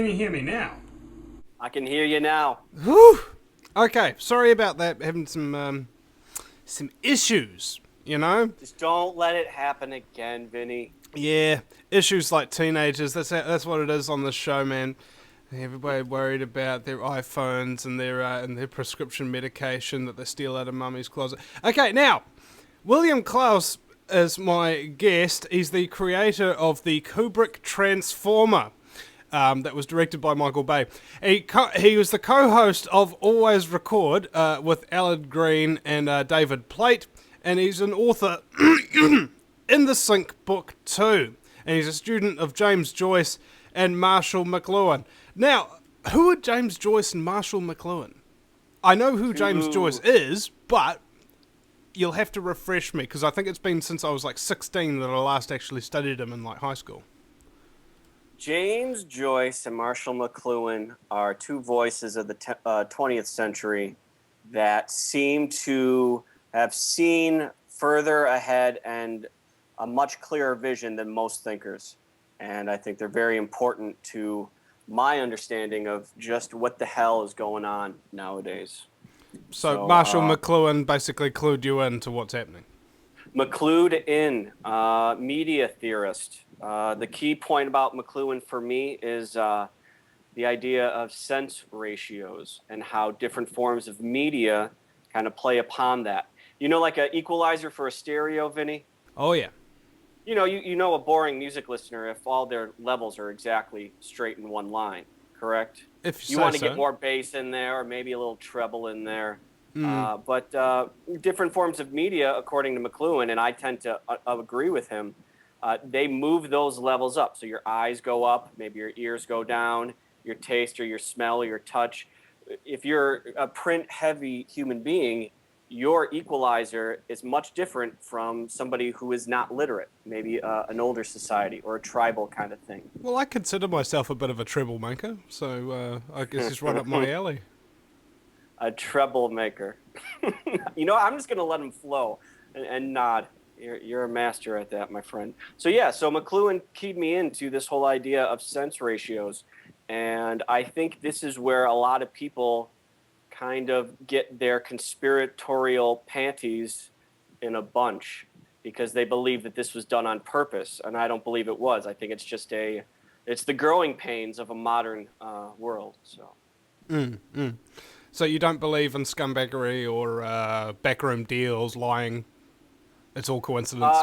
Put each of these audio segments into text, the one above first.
can you hear me now? I can hear you now. Whew. Okay, sorry about that. Having some issues, you know. Just don't let it happen again, Vinny. Yeah, issues like teenagers. That's what it is on this show, man. Everybody worried about their iPhones and their prescription medication that they steal out of mummy's closet. Okay, now William Klaus is my guest. He's the creator of the Kubrick Transformer. That was directed by Michael Bay. He was the co-host of Always Record with Alan Green and David Plate, and he's an author in the Sync book too. And he's a student of James Joyce and Marshall McLuhan. Now, who are James Joyce and Marshall McLuhan? I know who James Joyce is, but you'll have to refresh me, because I think it's been since I was like 16 that I last actually studied him in like high school. James Joyce and Marshall McLuhan are two voices of the 20th century that seem to have seen further ahead and a much clearer vision than most thinkers. And I think they're very important to my understanding of just what the hell is going on nowadays. So Marshall McLuhan basically clued you into what's happening. McLuhan in, media theorist. The key point about McLuhan for me is the idea of sense ratios and how different forms of media kind of play upon that. You know, like an equalizer for a stereo, Vinny? Oh, yeah. You know a boring music listener if all their levels are exactly straight in one line, correct? If you want to get more bass in there or maybe a little treble in there. But different forms of media, according to McLuhan, and I tend to agree with him, they move those levels up. So your eyes go up, maybe your ears go down, your taste or your smell or your touch. If you're a print-heavy human being, your equalizer is much different from somebody who is not literate, maybe an older society or a tribal kind of thing. Well, I consider myself a bit of a treble maker, so I guess it's right up my alley. A treble maker. I'm just going to let him flow and nod. You're a master at that, my friend. So McLuhan keyed me into this whole idea of sense ratios. And I think this is where a lot of people kind of get their conspiratorial panties in a bunch because they believe that this was done on purpose. And I don't believe it was. I think it's just it's the growing pains of a modern world. So. So you don't believe in scumbaggery or backroom deals, lying? It's all coincidence?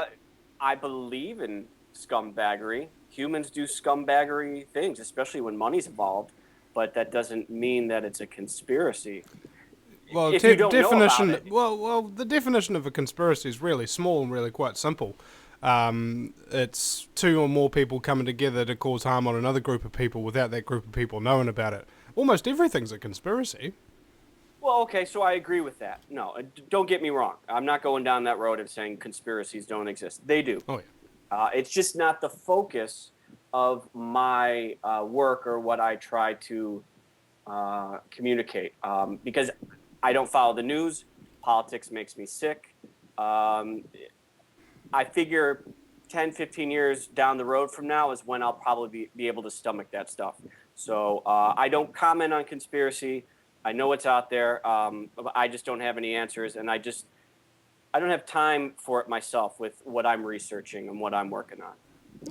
I believe in scumbaggery. Humans do scumbaggery things, especially when money's involved. But that doesn't mean that it's a conspiracy. Well, if you don't know about it. Well, the definition of a conspiracy is really small and really quite simple. It's two or more people coming together to cause harm on another group of people without that group of people knowing about it. Almost everything's a conspiracy. Well, okay, so I agree with that. No, don't get me wrong. I'm not going down that road of saying conspiracies don't exist. They do. Oh, yeah. It's just not the focus of my work or what I try to communicate. Because I don't follow the news. Politics makes me sick. I figure 10, 15 years down the road from now is when I'll probably be able to stomach that stuff. So I don't comment on conspiracy. I know it's out there. I just don't have any answers, and I don't have time for it myself with what I'm researching and what I'm working on.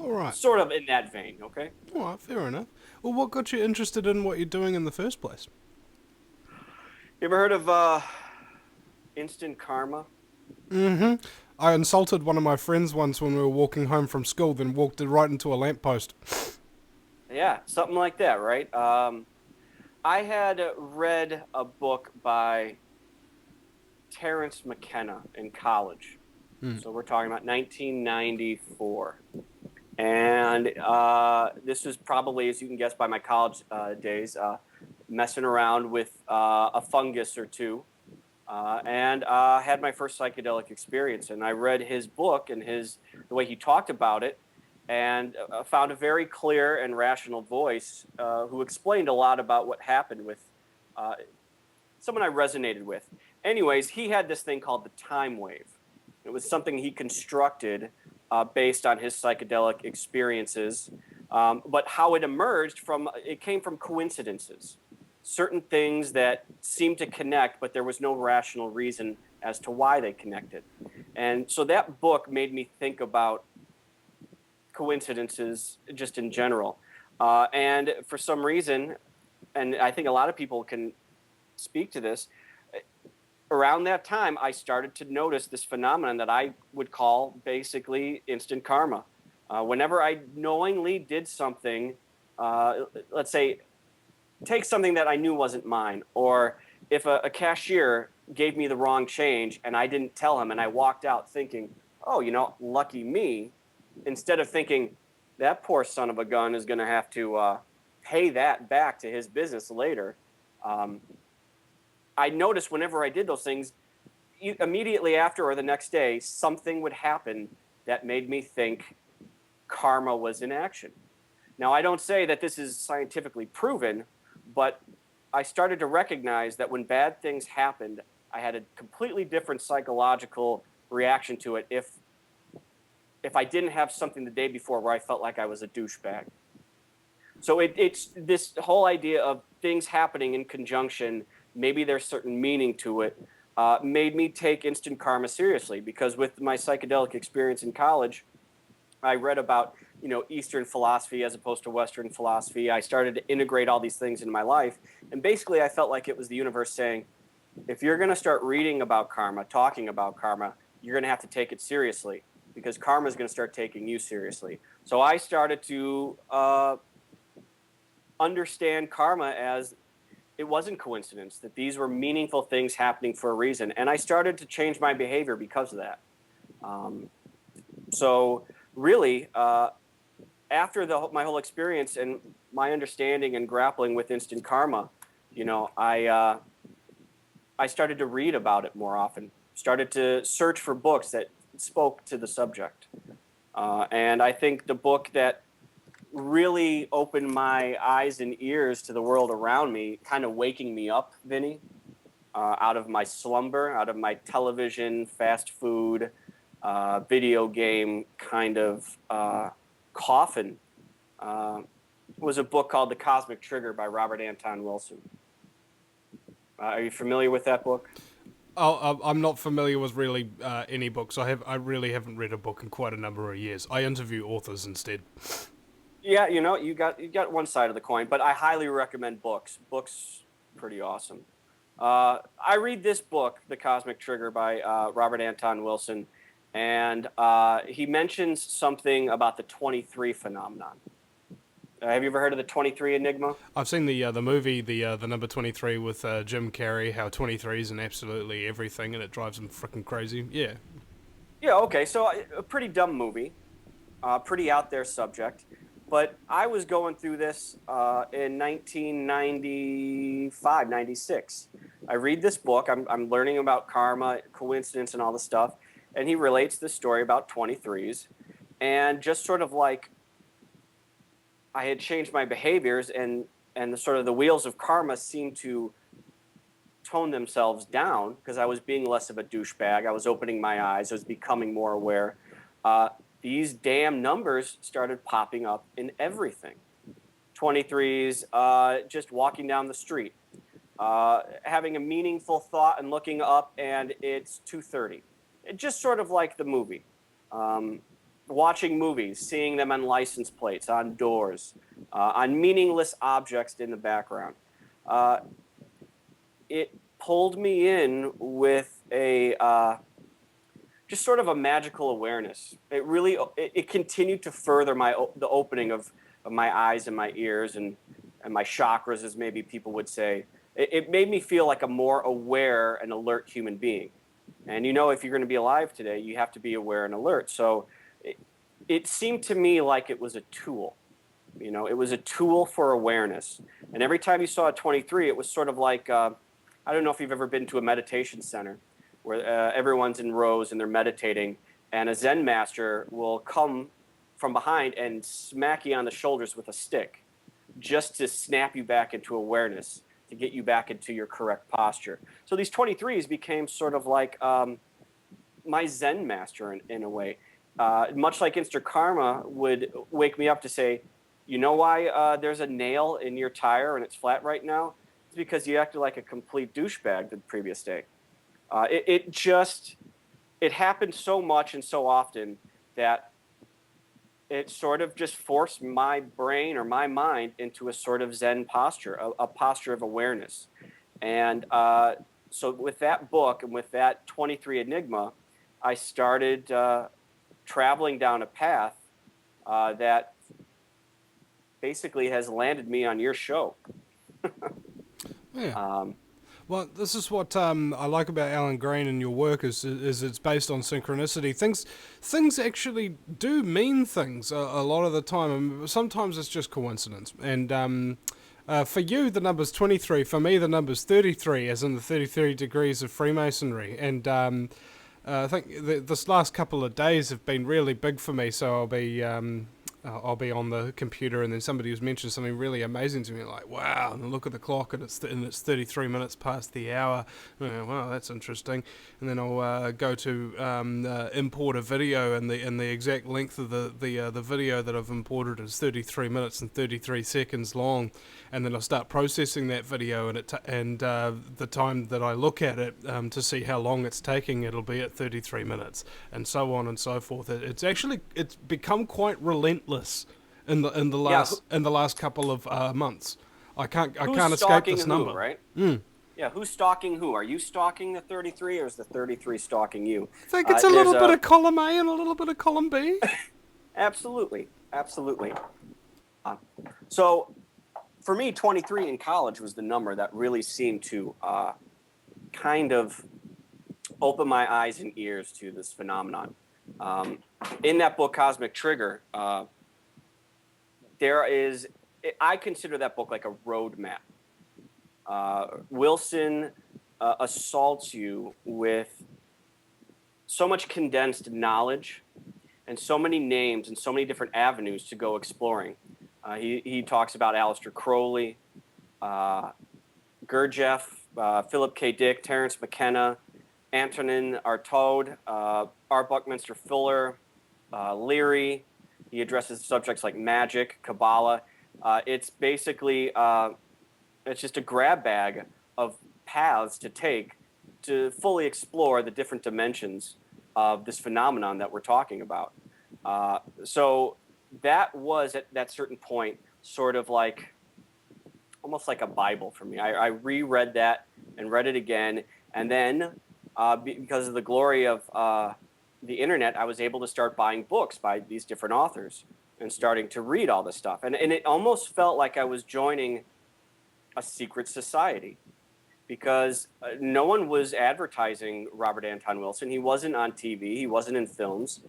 All right. Sort of in that vein, okay? All right, fair enough. Well, what got you interested in what you're doing in the first place? You ever heard of instant karma? Mm-hmm. I insulted one of my friends once when we were walking home from school, then walked right into a lamppost. Yeah, something like that, right? I had read a book by Terence McKenna in college. So we're talking about 1994. And this was probably, as you can guess by my college days, messing around with a fungus or two. And had my first psychedelic experience. And I read his book and the way he talked about it, and found a very clear and rational voice who explained a lot about what happened with someone I resonated with. Anyways, he had this thing called the time wave. It was something he constructed based on his psychedelic experiences But how it emerged it came from coincidences, certain things that seemed to connect, but there was no rational reason as to why they connected. And so that book made me think about coincidences just in general. And for some reason, and I think a lot of people can speak to this, around that time, I started to notice this phenomenon that I would call basically instant karma. Whenever I knowingly did something, let's say, take something that I knew wasn't mine, or if a cashier gave me the wrong change and I didn't tell him and I walked out thinking, oh, lucky me, instead of thinking, that poor son of a gun is going to have to pay that back to his business later. I noticed whenever I did those things, immediately after or the next day, something would happen that made me think karma was in action. Now, I don't say that this is scientifically proven, but I started to recognize that when bad things happened, I had a completely different psychological reaction to it if I didn't have something the day before where I felt like I was a douchebag. So it's this whole idea of things happening in conjunction, maybe there's certain meaning to it, made me take instant karma seriously, because with my psychedelic experience in college, I read about Eastern philosophy as opposed to Western philosophy. I started to integrate all these things into my life, and basically I felt like it was the universe saying, if you're going to start reading about karma, talking about karma, you're going to have to take it seriously, because karma is going to start taking you seriously. So I started to understand karma as it wasn't coincidence, that these were meaningful things happening for a reason. And I started to change my behavior because of that. So really, after my whole experience and my understanding and grappling with instant karma, I started to read about it more often, started to search for books that spoke to the subject. And I think the book that really opened my eyes and ears to the world around me, kind of waking me up, Vinny, out of my slumber, out of my television, fast food, video game kind of coffin, was a book called The Cosmic Trigger by Robert Anton Wilson. Are you familiar with that book? Oh, I'm not familiar with really any books. I really haven't read a book in quite a number of years. I interview authors instead. Yeah, you got one side of the coin, but I highly recommend books. Books, pretty awesome. I read this book, The Cosmic Trigger by Robert Anton Wilson, and he mentions something about the 23 phenomenon. Have you ever heard of the 23 enigma? I've seen the movie, the number 23 with Jim Carrey, how 23 is in absolutely everything and it drives him freaking crazy. Yeah. Yeah, okay, so a pretty dumb movie, pretty out there subject. But I was going through this in 1995, 96. I read this book. I'm learning about karma, coincidence, and all this stuff. And he relates this story about 23s. And just sort of like I had changed my behaviors, and the wheels of karma seemed to tone themselves down because I was being less of a douchebag. I was opening my eyes. I was becoming more aware. These damn numbers started popping up in everything. 23s, just walking down the street, having a meaningful thought and looking up, and it's 2:30. It just sort of like the movie. Watching movies, seeing them on license plates, on doors, on meaningless objects in the background. It pulled me in with a just sort of a magical awareness. It really it continued to further the opening of my eyes and my ears and my chakras, as maybe people would say. It made me feel like a more aware and alert human being. And if you're going to be alive today, you have to be aware and alert. So it seemed to me like it was a tool. It was a tool for awareness. And every time you saw a 23, it was sort of like, I don't know if you've ever been to a meditation center where everyone's in rows and they're meditating, and a Zen master will come from behind and smack you on the shoulders with a stick just to snap you back into awareness, to get you back into your correct posture. So these 23s became sort of like my Zen master in a way. Much like instant karma would wake me up to say, You know why there's a nail in your tire and it's flat right now? It's because you acted like a complete douchebag the previous day. It happened so much and so often that it sort of just forced my brain or my mind into a sort of Zen posture, a posture of awareness. And so with that book and with that 23 Enigma, I started traveling down a path that basically has landed me on your show. Yeah. Well, this is what I like about Alan Green and your work is it's based on synchronicity. Things actually do mean things a lot of the time. And sometimes it's just coincidence. And for you, the number's 23. For me, the number's 33, as in the 33 degrees of Freemasonry. And I think this last couple of days have been really big for me. So I'll be on the computer and then somebody has mentioned something really amazing to me, like, wow, and I look at the clock and it's 33 minutes past the hour. Wow, that's interesting. And then I'll go to import a video, and the exact length of the video that I've imported is 33 minutes and 33 seconds long. And then I'll start processing that video, and the time that I look at it to see how long it's taking, it'll be at 33 minutes, and so on and so forth. It's become quite relentless in the last couple of months. I can't escape this number. Who, right? Yeah, who's stalking who? Are you stalking the 33, or is the 33 stalking you? I think it's a little bit of column A and a little bit of column B. Absolutely. So for me, 23 in college was the number that really seemed to kind of open my eyes and ears to this phenomenon. In that book, Cosmic Trigger, I consider that book like a roadmap. Wilson assaults you with so much condensed knowledge and so many names and so many different avenues to go exploring. He talks about Aleister Crowley, Gurdjieff, Philip K. Dick, Terence McKenna, Antonin Artaud, R. Buckminster Fuller, Leary. He addresses subjects like magic, Kabbalah. It's basically it's just a grab bag of paths to take to fully explore the different dimensions of this phenomenon that we're talking about. So that was at that certain point sort of like almost like a Bible for me. I reread that and read it again, and then because of the glory of the internet, I was able to start buying books by these different authors and starting to read all this stuff. And it almost felt like I was joining a secret society, because no one was advertising Robert Anton Wilson. He wasn't on TV. He wasn't in films.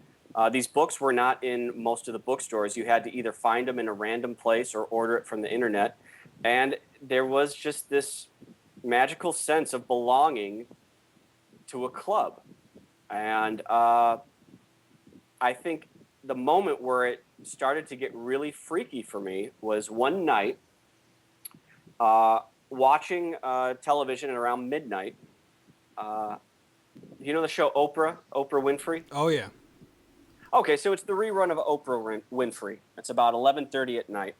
These books were not in most of the bookstores. You had to either find them in a random place or order it from the internet. And there was just this magical sense of belonging to a club. And I think the moment where it started to get really freaky for me was one night watching television at around midnight. You know the show Oprah Winfrey? Oh, yeah. Okay, so it's the rerun of Oprah Winfrey. It's about 11:30 at night.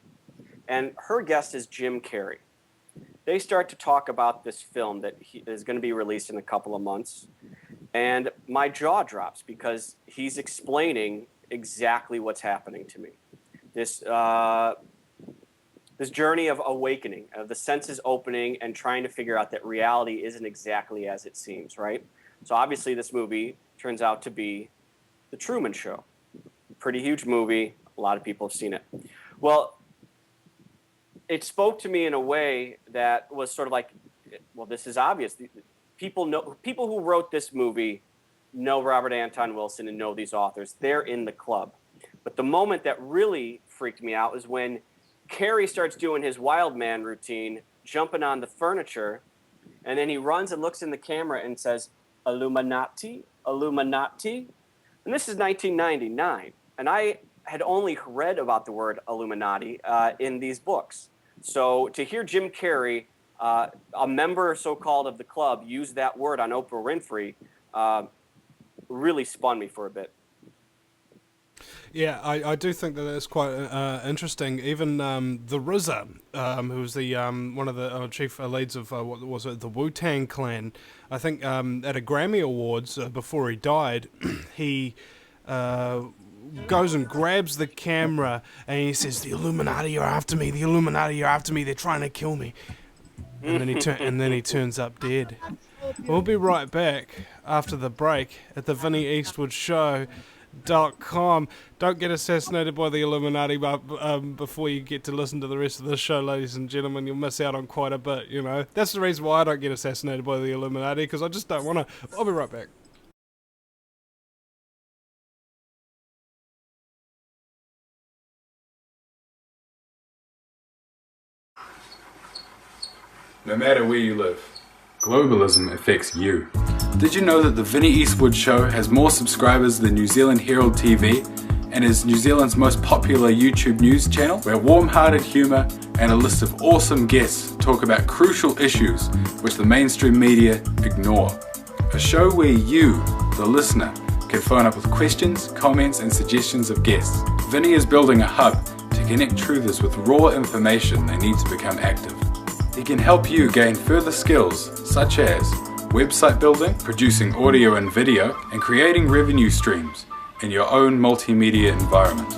And her guest is Jim Carrey. They start to talk about this film that is going to be released in a couple of months. And my jaw drops because he's explaining exactly what's happening to me. This journey of awakening, of the senses opening and trying to figure out that reality isn't exactly as it seems, right? So obviously this movie turns out to be The Truman Show. Pretty huge movie. A lot of people have seen it. Well, it spoke to me in a way that was sort of like, well, this is obvious. People who wrote this movie know Robert Anton Wilson and know these authors. They're in the club. But the moment that really freaked me out was when Carrey starts doing his wild man routine, jumping on the furniture, and then he runs and looks in the camera and says, Illuminati, Illuminati. And this is 1999. And I had only read about the word Illuminati in these books. So to hear Jim Carrey, a member so-called of the club, use that word on Oprah Winfrey really spun me for a bit. Yeah, I do think that that's quite interesting. Even the RZA, who was the one of the chief leads of what was it, the Wu-Tang Clan, I think at a Grammy Awards before he died, he goes and grabs the camera and he says, "The Illuminati are after me. The Illuminati are after me. They're trying to kill me." And then he turns up dead. We'll be right back after the break at the Vinny Eastwood Show.com. Don't get assassinated by the Illuminati before you get to listen to the rest of the show, ladies and gentlemen. You'll miss out on quite a bit, you know. That's the reason why I don't get assassinated by the Illuminati, because I just don't want to. I'll be right back. No matter where you live, globalism affects you. Did you know that the Vinny Eastwood Show has more subscribers than New Zealand Herald TV and is New Zealand's most popular YouTube news channel, where warm-hearted humour and a list of awesome guests talk about crucial issues which the mainstream media ignore? A show where you, the listener, can phone up with questions, comments and suggestions of guests. Vinny is building a hub to connect truthers with raw information they need to become active. He can help you gain further skills such as website building, producing audio and video, and creating revenue streams in your own multimedia environment.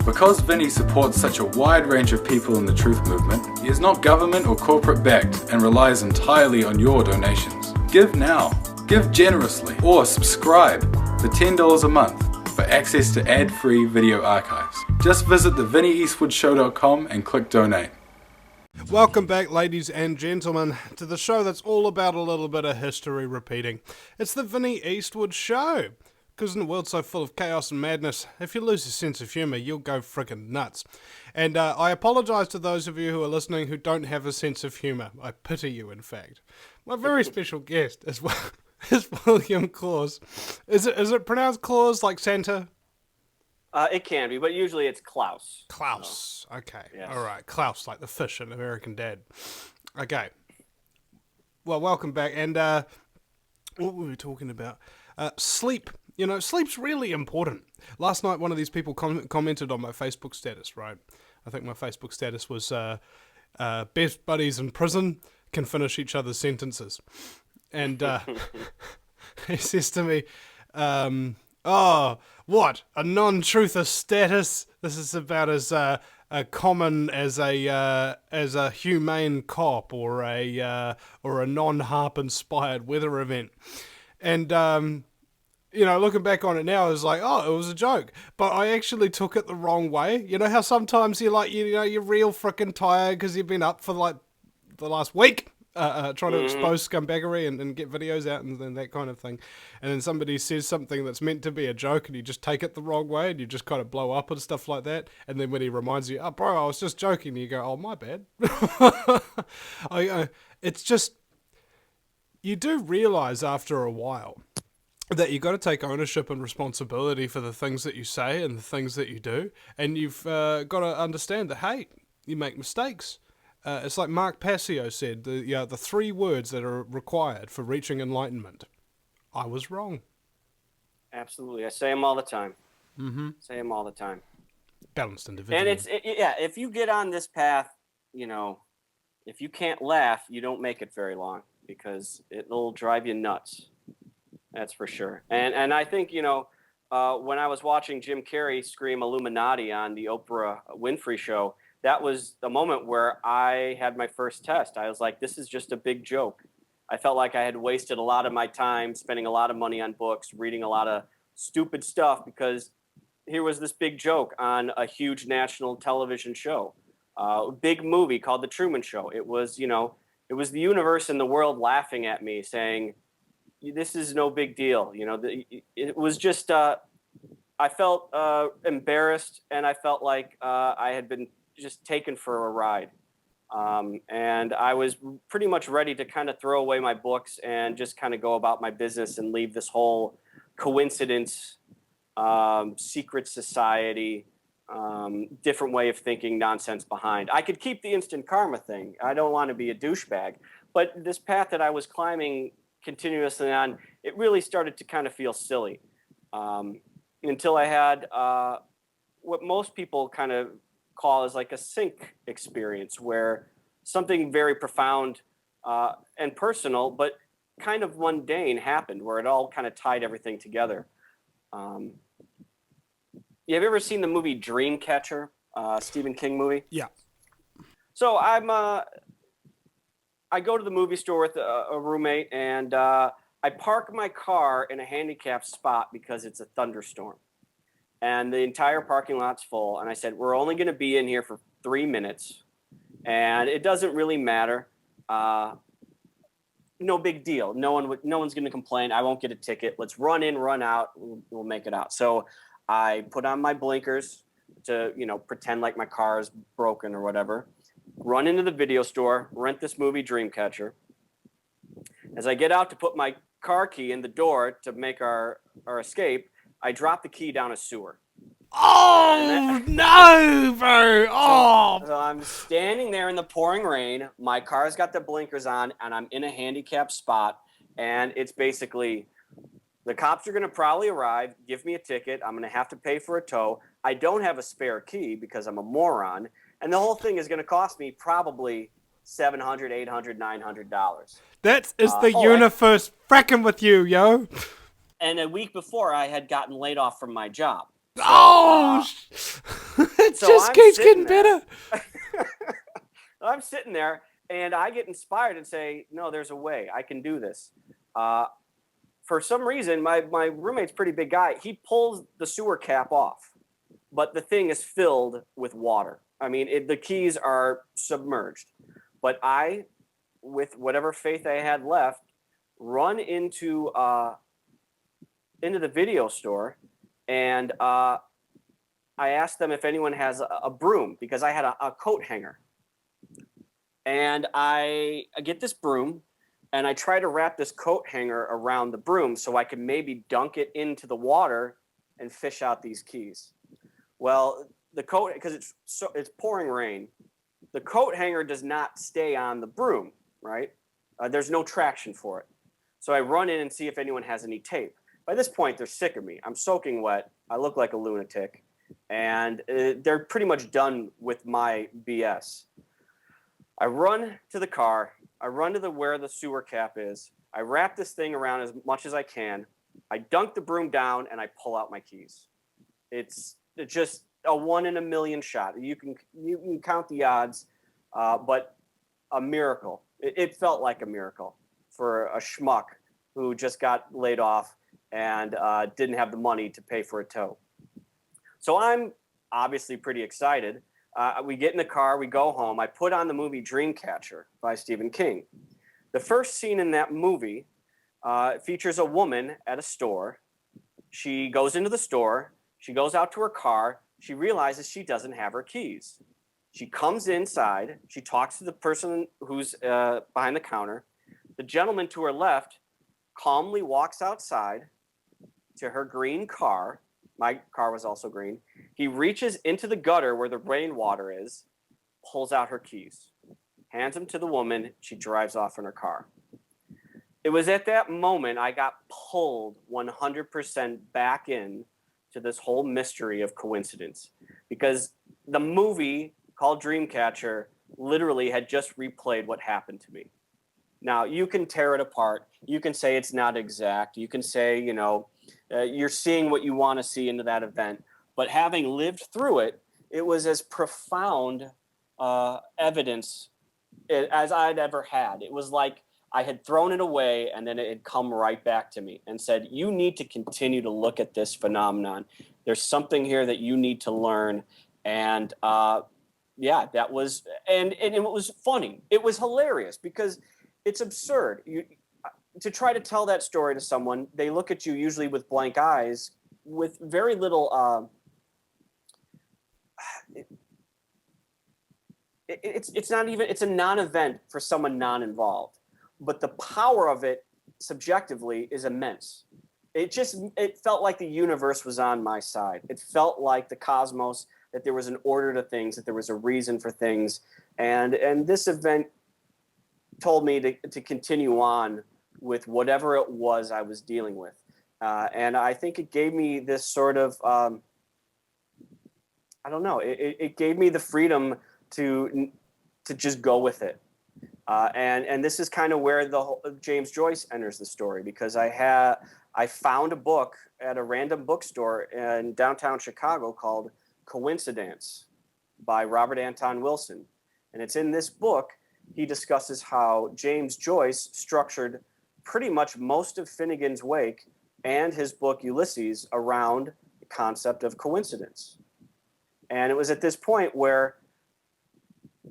Because Vinny supports such a wide range of people in the truth movement, he is not government or corporate backed and relies entirely on your donations. Give now, give generously, or subscribe for $10 a month for access to ad-free video archives. Just visit the VinnyEastwoodShow.com and click donate. Welcome back, ladies and gentlemen, to the show that's all about a little bit of history repeating. It's the Vinny Eastwood Show. Because in a world so full of chaos and madness, if you lose your sense of humour, you'll go frickin' nuts. And I apologise to those of you who are listening who don't have a sense of humour. I pity you, in fact. My very special guest is William Klaus. Is it pronounced Klaus like Santa? It can be, but usually it's Klaus. Klaus. Okay. Yes. All right. Klaus, like the fish in American Dad. Okay. Well, welcome back. And what were we talking about? Sleep. You know, sleep's really important. Last night, one of these people commented on my Facebook status, right? I think my Facebook status was best buddies in prison can finish each other's sentences. And he says to me, "Oh, what? A non-truther status? This is about as common as a humane cop or a non-harp inspired weather event." And you know, looking back on it now, I was like, oh, it was a joke. But I actually took it the wrong way. You know how sometimes you're like, you know, you're real freaking tired because you've been up for like the last week trying to expose scumbaggery and get videos out and that kind of thing. And then somebody says something that's meant to be a joke and you just take it the wrong way and you just kind of blow up and stuff like that. And then when he reminds you, oh, bro, I was just joking, you go, oh, my bad. It's just, you do realize after a while that you got to take ownership and responsibility for the things that you say and the things that you do. And you've got to understand that, hey, you make mistakes. It's like Mark Passio said, the 3 words that are required for reaching enlightenment. I was wrong. Absolutely. I say them all the time. Mm-hmm. Say them all the time. Balanced individual. And if you get on this path, you know, if you can't laugh, you don't make it very long because it'll drive you nuts. That's for sure. And I think, you know, when I was watching Jim Carrey scream Illuminati on the Oprah Winfrey show, that was the moment where I had my first test. I was like, this is just a big joke. I felt like I had wasted a lot of my time spending a lot of money on books, reading a lot of stupid stuff because here was this big joke on a huge national television show, a big movie called The Truman Show. It was, you know, it was the universe and the world laughing at me saying, this is no big deal. You know, it was just, I felt embarrassed and I felt like I had been just taken for a ride. And I was pretty much ready to kind of throw away my books and just kind of go about my business and leave this whole coincidence, secret society, different way of thinking nonsense behind. I could keep the instant karma thing. I don't want to be a douchebag. But this path that I was climbing continuously on, it really started to kind of feel silly until I had what most people kind of call is like a sync experience, where something very profound and personal, but kind of mundane happened, where it all kind of tied everything together. Have you ever seen the movie Dreamcatcher, Stephen King movie? Yeah. So I go to the movie store with a roommate, and I park my car in a handicapped spot because it's a thunderstorm. And the entire parking lot's full. And I said, we're only going to be in here for 3 minutes. And it doesn't really matter. No big deal. No one's going to complain. I won't get a ticket. Let's run in, run out. We'll make it out. So I put on my blinkers to, pretend like my car is broken or whatever. Run into the video store, rent this movie Dreamcatcher. As I get out to put my car key in the door to make our escape, I drop the key down a sewer. Oh, no, bro. Oh. So I'm standing there in the pouring rain. My car's got the blinkers on, and I'm in a handicapped spot. And it's basically, the cops are going to probably arrive, give me a ticket. I'm going to have to pay for a tow. I don't have a spare key because I'm a moron. And the whole thing is going to cost me probably $700, $800, $900. That is the universe fracking with you, yo. And a week before, I had gotten laid off from my job. So, it just keeps getting better. I'm sitting there, and I get inspired and say, no, there's a way. I can do this. For some reason, my roommate's a pretty big guy. He pulls the sewer cap off, but the thing is filled with water. I mean, the keys are submerged. But I, with whatever faith I had left, run into the video store, and I asked them if anyone has a broom, because I had a coat hanger. And I get this broom, and I try to wrap this coat hanger around the broom so I can maybe dunk it into the water and fish out these keys. Well, the coat, because it's pouring rain, the coat hanger does not stay on the broom, right? There's no traction for it. So I run in and see if anyone has any tape. By this point, they're sick of me. I'm soaking wet. I look like a lunatic. And they're pretty much done with my BS. I run to the car. I run to where the sewer cap is. I wrap this thing around as much as I can. I dunk the broom down, and I pull out my keys. It's just a 1 in a million shot. You can count the odds, but a miracle. It felt like a miracle for a schmuck who just got laid off and didn't have the money to pay for a tow. So I'm obviously pretty excited. We get in the car, we go home. I put on the movie Dreamcatcher by Stephen King. The first scene in that movie features a woman at a store. She goes into the store. She goes out to her car. She realizes she doesn't have her keys. She comes inside. She talks to the person who's behind the counter. The gentleman to her left calmly walks outside to her green car. My car was also green. He reaches into the gutter where the rainwater is, pulls out her keys, hands them to the woman. She drives off in her car. It was at that moment I got pulled 100% back in to this whole mystery of coincidence, because the movie called Dreamcatcher literally had just replayed what happened to me. Now, you can tear it apart. You can say it's not exact. You can say, you're seeing what you want to see into that event. But having lived through it, it was as profound evidence as I'd ever had. It was like I had thrown it away, and then it had come right back to me and said, you need to continue to look at this phenomenon. There's something here that you need to learn. And that was, and it was funny. It was hilarious because it's absurd. To try to tell that story to someone, they look at you usually with blank eyes, with very little. It's not even. It's a non-event for someone non-involved, but the power of it subjectively is immense. It felt like the universe was on my side. It felt like the cosmos, that there was an order to things, that there was a reason for things, and this event told me to continue on with whatever it was I was dealing with. And I think it gave me this sort of I don't know. It gave me the freedom to just go with it. And this is kind of where James Joyce enters the story, because I found a book at a random bookstore in downtown Chicago called Coincidence by Robert Anton Wilson. And it's in this book, he discusses how James Joyce structured pretty much most of Finnegan's Wake and his book Ulysses around the concept of coincidence. And it was at this point where,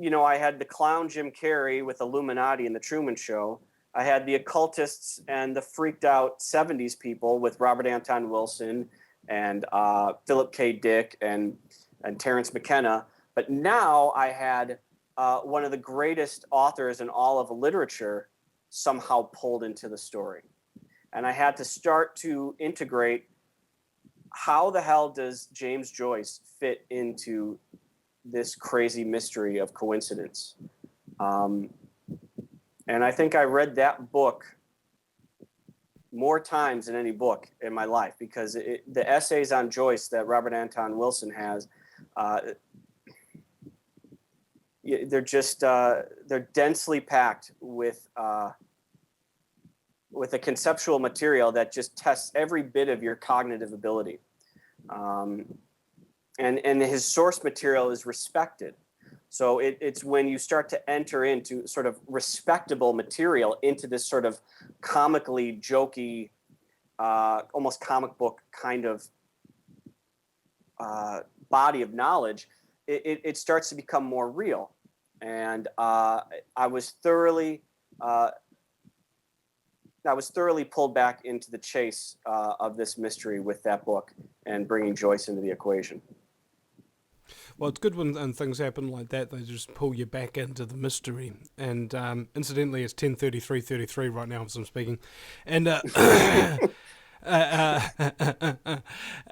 I had the clown Jim Carrey with Illuminati and the Truman Show. I had the occultists and the freaked out 70s people with Robert Anton Wilson and Philip K. Dick and Terence McKenna. But now I had one of the greatest authors in all of literature somehow pulled into the story. And I had to start to integrate, how the hell does James Joyce fit into this crazy mystery of coincidence? And I think I read that book more times than any book in my life, because the essays on Joyce that Robert Anton Wilson has, they're just they're densely packed with a conceptual material that just tests every bit of your cognitive ability. And his source material is respected. So it's when you start to enter into sort of respectable material into this sort of comically jokey, almost comic book kind of body of knowledge, it starts to become more real. And I was thoroughly pulled back into the chase of this mystery with that book and bringing Joyce into the equation. Well, it's good when things happen like that. They just pull you back into the mystery. And incidentally, it's 10:33:33 right now as I'm speaking. And it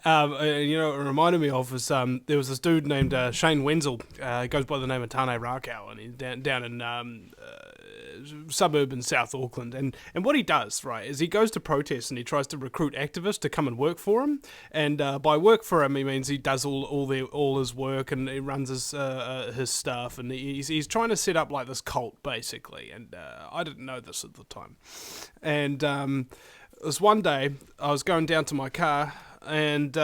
reminded me of was there was this dude named Shane Wenzel. He goes by the name of Tane Rakau, and he's down in suburb in South Auckland. And what he does, right, is he goes to protests and he tries to recruit activists to come and work for him. And by work for him, he means he does all his work and he runs his stuff. And he's trying to set up like this cult, basically. And I didn't know this at the time. And it was one day I was going down to my car and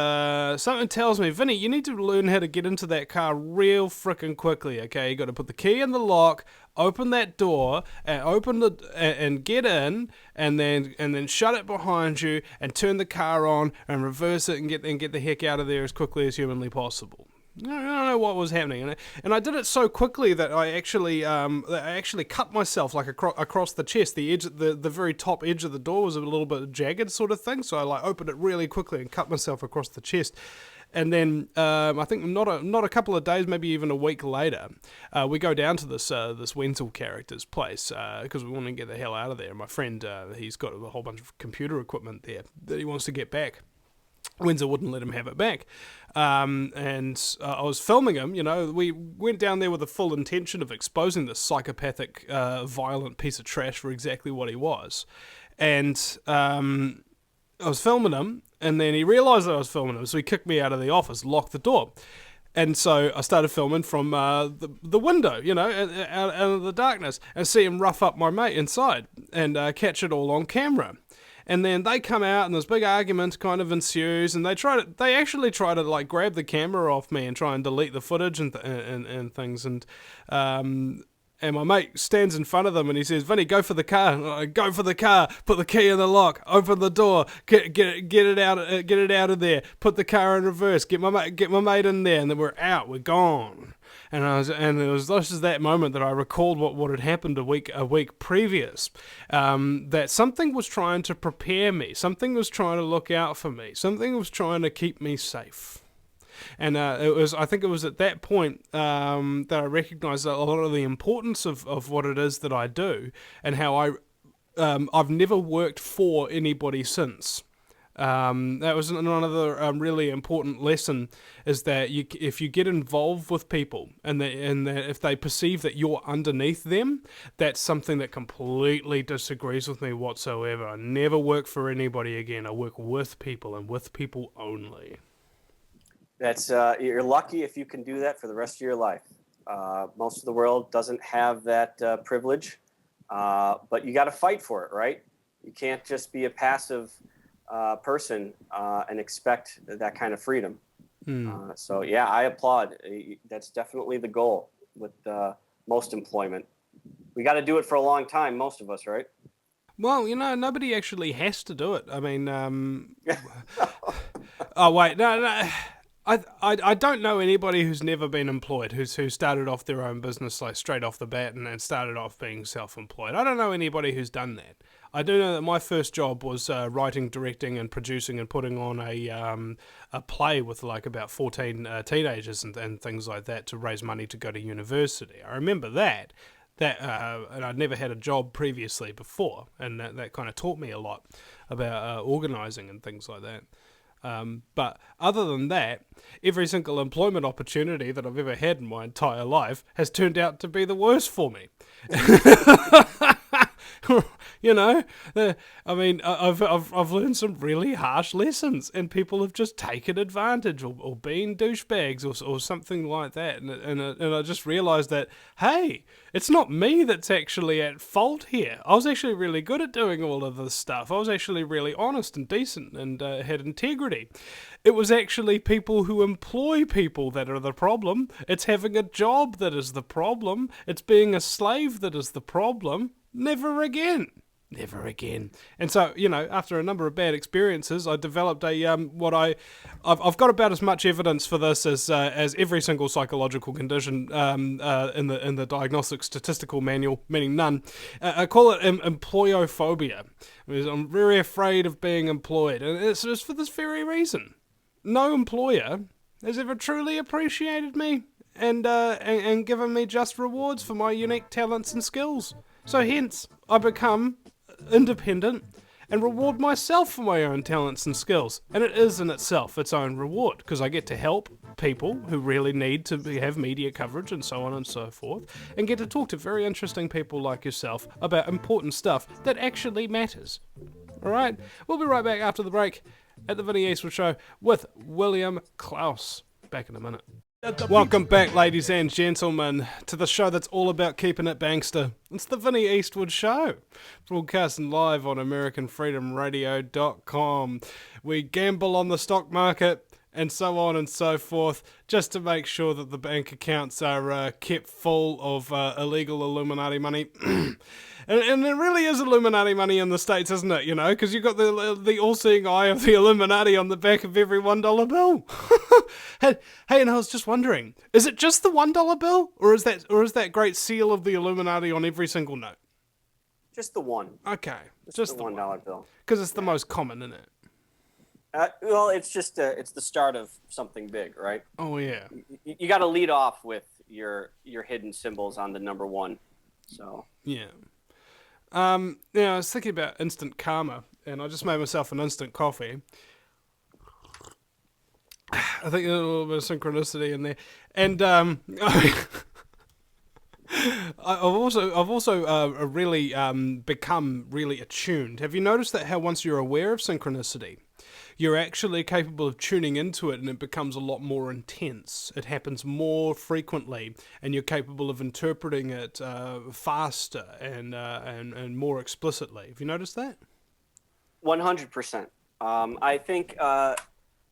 something tells me, Vinny, you need to learn how to get into that car real frickin' quickly, okay? You got to put the key in the lock, open that door, and get in, and then shut it behind you, and turn the car on, and reverse it, and get the heck out of there as quickly as humanly possible. I don't know what was happening, and I did it so quickly that I actually cut myself like across the chest. The edge, the very top edge of the door was a little bit jagged, sort of thing. So I opened it really quickly and cut myself across the chest. And then I think not a couple of days, maybe even a week later, we go down to this Wenzel character's place because we want to get the hell out of there. My friend, he's got a whole bunch of computer equipment there that he wants to get back. Wenzel wouldn't let him have it back. And I was filming him, we went down there with the full intention of exposing this psychopathic, violent piece of trash for exactly what he was. And I was filming him, and then he realised that I was filming him, so he kicked me out of the office, locked the door. And so I started filming from the window, out of the darkness, and see him rough up my mate inside, and catch it all on camera. And then they come out, and this big argument kind of ensues, and they actually try to like grab the camera off me and try and delete the footage and things, and my mate stands in front of them and he says, "Vinny, go for the car, put the key in the lock, open the door, get it out of there, put the car in reverse, get my mate in there," and then we're out, we're gone. And it was just that moment that I recalled what had happened a week previous. That something was trying to prepare me, something was trying to look out for me, something was trying to keep me safe. And I think it was at that point that I recognised a lot of the importance of what it is that I do, and how I've never worked for anybody since. That was another really important lesson, is that if you get involved with people and if they perceive that you're underneath them, that's something that completely disagrees with me whatsoever. I never work for anybody again. I work with people and with people only. That's you're lucky if you can do that for the rest of your life. Most of the world doesn't have that privilege, but you got to fight for it, right? You can't just be a passive person and expect that kind of freedom. So yeah, I applaud. That's definitely the goal with most employment. We got to do it for a long time, most of us, right? Well, nobody actually has to do it. I mean, oh wait, no. I don't know anybody who's never been employed, who started off their own business like straight off the bat and then started off being self-employed. I don't know anybody who's done that. I do know that my first job was writing, directing, and producing and putting on a play with like about 14 teenagers and things like that to raise money to go to university. I remember that. And I'd never had a job previously before, and that kind of taught me a lot about organising and things like that. But other than that, every single employment opportunity that I've ever had in my entire life has turned out to be the worst for me. I mean, I've learned some really harsh lessons, and people have just taken advantage or been douchebags or something like that. And I just realised that, hey, it's not me that's actually at fault here. I was actually really good at doing all of this stuff. I was actually really honest and decent and had integrity. It was actually people who employ people that are the problem. It's having a job that is the problem. It's being a slave that is the problem. Never again. Never again. And so, after a number of bad experiences, I developed I've got about as much evidence for this as every single psychological condition in the Diagnostic Statistical Manual, meaning none. I call it employophobia. I'm very afraid of being employed, and it's just for this very reason. No employer has ever truly appreciated me and given me just rewards for my unique talents and skills. So hence, I become independent and reward myself for my own talents and skills. And it is in itself its own reward, because I get to help people who really need to have media coverage and so on and so forth, and get to talk to very interesting people like yourself about important stuff that actually matters. Alright, we'll be right back after the break at the Vinny Eastwood Show with William Klaus. Back in a minute. Welcome back, ladies and gentlemen, to the show that's all about keeping it bankster. It's the Vinny Eastwood Show, broadcasting live on AmericanFreedomRadio.com. We gamble on the stock market and so on and so forth, just to make sure that the bank accounts are kept full of illegal Illuminati money. And there really is Illuminati money in the States, isn't it? Because you've got the all-seeing eye of the Illuminati on the back of every $1 bill. Hey, and I was just wondering, is it just the $1 bill, or is that great seal of the Illuminati on every single note? Just the one. Okay, just the $1 bill. Because it's the most common, isn't it? Well, it's just it's the start of something big, right? Oh yeah. You got to lead off with your hidden symbols on the number one. So yeah. I was thinking about instant karma, and I just made myself an instant coffee. I think there's a little bit of synchronicity in there, and I've also really become really attuned. Have you noticed that how once you're aware of synchronicity, you're actually capable of tuning into it, and it becomes a lot more intense. It happens more frequently, and you're capable of interpreting it faster and more explicitly. Have you noticed that? 100%. I think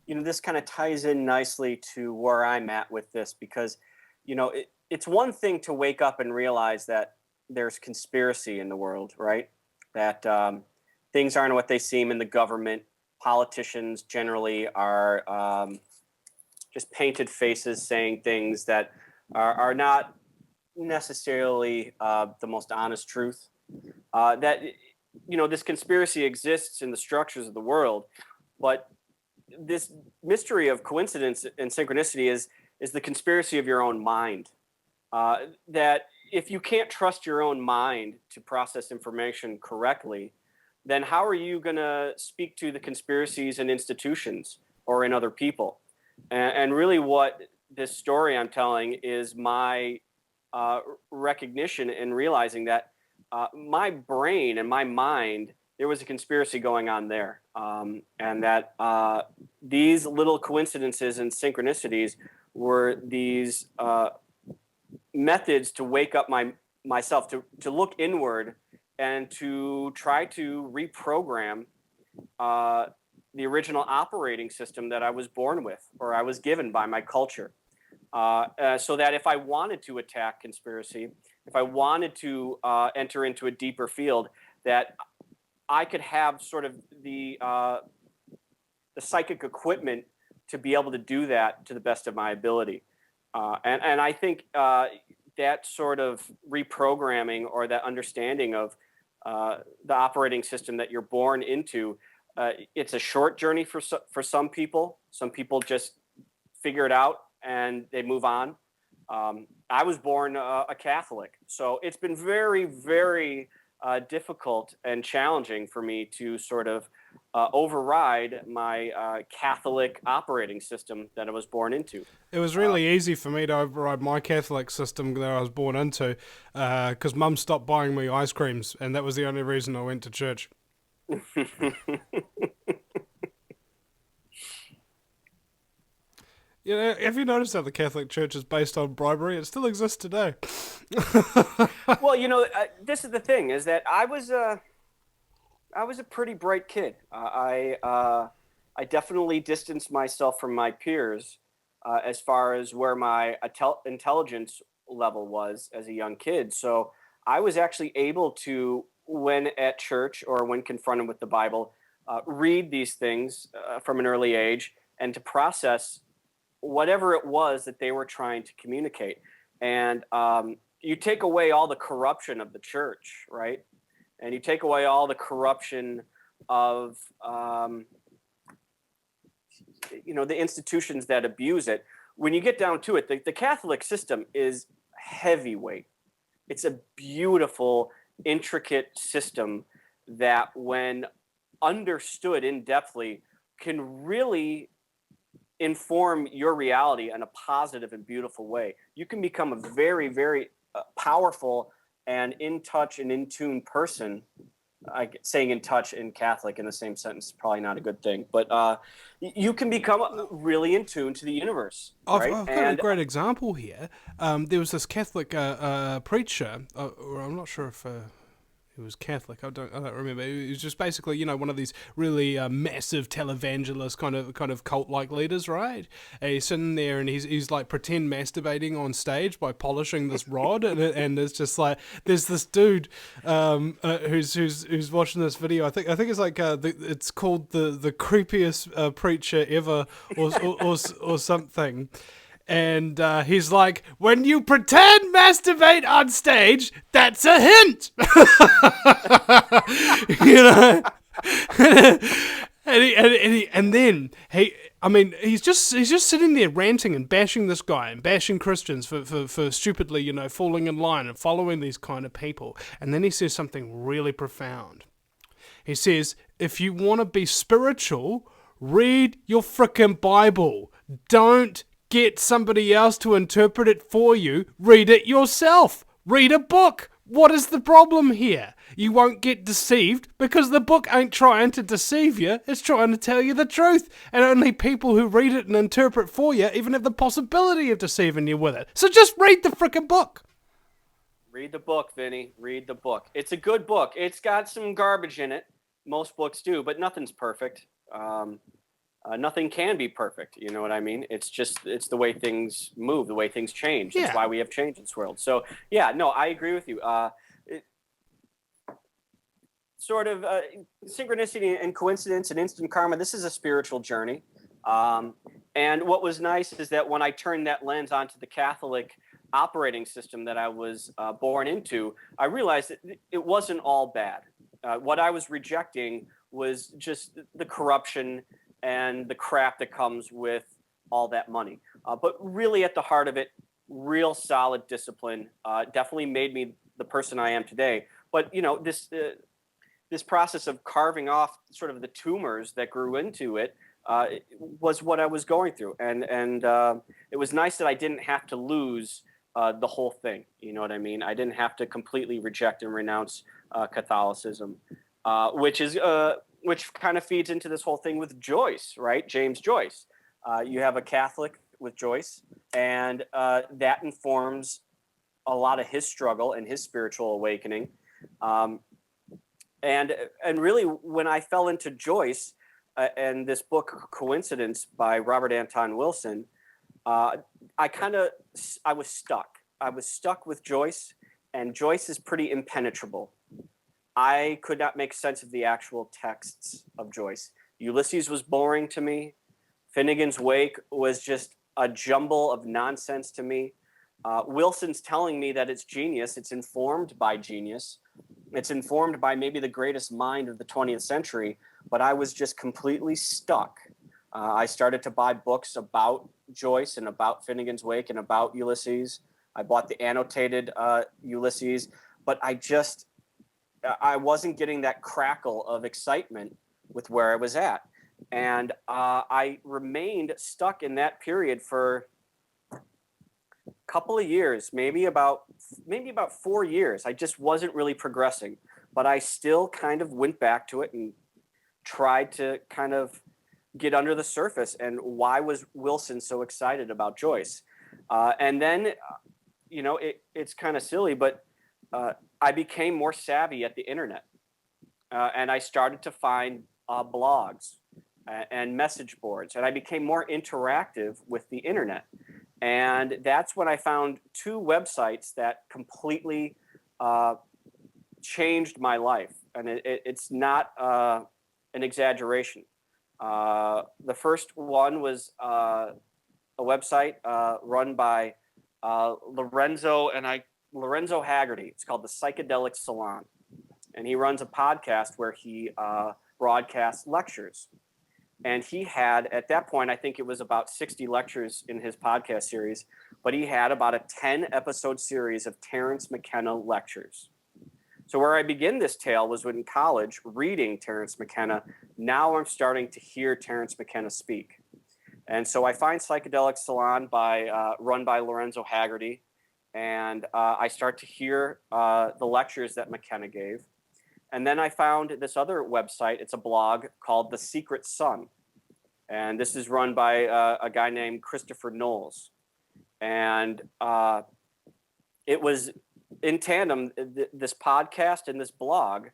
this kind of ties in nicely to where I'm at with this, because it's one thing to wake up and realize that there's conspiracy in the world, right? That things aren't what they seem in the government. Politicians generally are just painted faces saying things that are not necessarily the most honest truth. That this conspiracy exists in the structures of the world, but this mystery of coincidence and synchronicity is the conspiracy of your own mind. That if you can't trust your own mind to process information correctly, then how are you going to speak to the conspiracies in institutions or in other people? And really what this story I'm telling is my recognition and realizing that my brain and my mind, there was a conspiracy going on there. and that these little coincidences and synchronicities were these methods to wake up myself, to look inward and to try to reprogram the original operating system that I was born with, or I was given by my culture. So that if I wanted to attack conspiracy, if I wanted to enter into a deeper field, that I could have sort of the psychic equipment to be able to do that to the best of my ability. And I think that sort of reprogramming, or that understanding of the operating system that you're born into, it's a short journey for some people. Some people just figure it out and they move on. I was born a Catholic, so it's been very, very difficult and challenging for me to sort of override my Catholic operating system that I was born into. It was really easy for me to override my Catholic system that I was born into, because Mum stopped buying me ice creams, and that was the only reason I went to church. You know, have you noticed how the Catholic Church is based on bribery? It still exists today. Well, you know, this is the thing: is that I was a pretty bright kid. I definitely distanced myself from my peers as far as where my intelligence level was as a young kid. So I was actually able to, when at church or when confronted with the Bible, read these things from an early age, and to process whatever it was that they were trying to communicate. And you take away all the corruption of the church, right? And you take away all the corruption of, the institutions that abuse it. When you get down to it, the Catholic system is heavyweight. It's a beautiful, intricate system that, when understood in-depthly, can really inform your reality in a positive and beautiful way. You can become a very, very powerful and in touch and in tune person. Saying in touch in Catholic in the same sentence is probably not a good thing, but you can become really in tune to the universe. Right? I've got a great example here. There was this Catholic preacher, or I'm not sure if he was Catholic. I don't remember. He was just basically, one of these really massive televangelist kind of cult-like leaders, right? And he's sitting there and he's like pretend masturbating on stage by polishing this rod, and it's just like there's this dude who's watching this video. I think it's like it's called the creepiest preacher ever, or something. And he's like, when you pretend masturbate on stage, that's a hint. And then he's just sitting there ranting and bashing this guy and bashing Christians for stupidly, falling in line and following these kind of people. And then he says something really profound. He says, if you want to be spiritual, read your frickin' Bible. Don't get somebody else to interpret it for you. Read it yourself. Read a book. What is the problem here? You won't get deceived because the book ain't trying to deceive you. It's trying to tell you the truth. And only people who read it and interpret for you even have the possibility of deceiving you with it. So just read the frickin' book. Read the book, Vinny. Read the book. It's a good book. It's got some garbage in it. Most books do, but nothing's perfect. Nothing can be perfect. You know what I mean? It's the way things move, the way things change. That's why we have change in this world. So yeah, no, I agree with you. Synchronicity and coincidence and instant karma. This is a spiritual journey. And what was nice is that when I turned that lens onto the Catholic operating system that I was born into, I realized that it wasn't all bad. What I was rejecting was just the corruption and the crap that comes with all that money. But really at the heart of it, real solid discipline definitely made me the person I am today. But, this process of carving off sort of the tumors that grew into it was what I was going through. And it was nice that I didn't have to lose the whole thing. You know what I mean? I didn't have to completely reject and renounce Catholicism, which is which kind of feeds into this whole thing with Joyce, right? James Joyce. You have a Catholic with Joyce, and that informs a lot of his struggle and his spiritual awakening. And really, when I fell into Joyce and this book, Coincidence by Robert Anton Wilson, I was stuck. I was stuck with Joyce, and Joyce is pretty impenetrable. I could not make sense of the actual texts of Joyce. Ulysses was boring to me. Finnegan's Wake was just a jumble of nonsense to me. Wilson's telling me that it's genius. It's informed by genius. It's informed by maybe the greatest mind of the 20th century, but I was just completely stuck. I started to buy books about Joyce and about Finnegan's Wake and about Ulysses. I bought the annotated Ulysses, but I wasn't getting that crackle of excitement with where I was at. And I remained stuck in that period for a couple of years, maybe about 4 years. I just wasn't really progressing, but I still kind of went back to it and tried to kind of get under the surface. And why was Wilson so excited about Joyce? And then, it's kind of silly, but I became more savvy at the internet. And I started to find blogs and message boards, and I became more interactive with the internet. And that's when I found two websites that completely changed my life. And it's not an exaggeration. The first one was a website run by Lorenzo Haggerty. It's called the Psychedelic Salon. And he runs a podcast where he broadcasts lectures. And he had, at that point, I think it was about 60 lectures in his podcast series, but he had about a 10-episode series of Terence McKenna lectures. So where I began this tale was when in college, reading Terence McKenna. Now I'm starting to hear Terence McKenna speak. And so I find Psychedelic Salon run by Lorenzo Haggerty, and I start to hear the lectures that McKenna gave. And then I found this other website. It's a blog called The Secret Sun. And this is run by a guy named Christopher Knowles. And it was in tandem, this podcast and this blog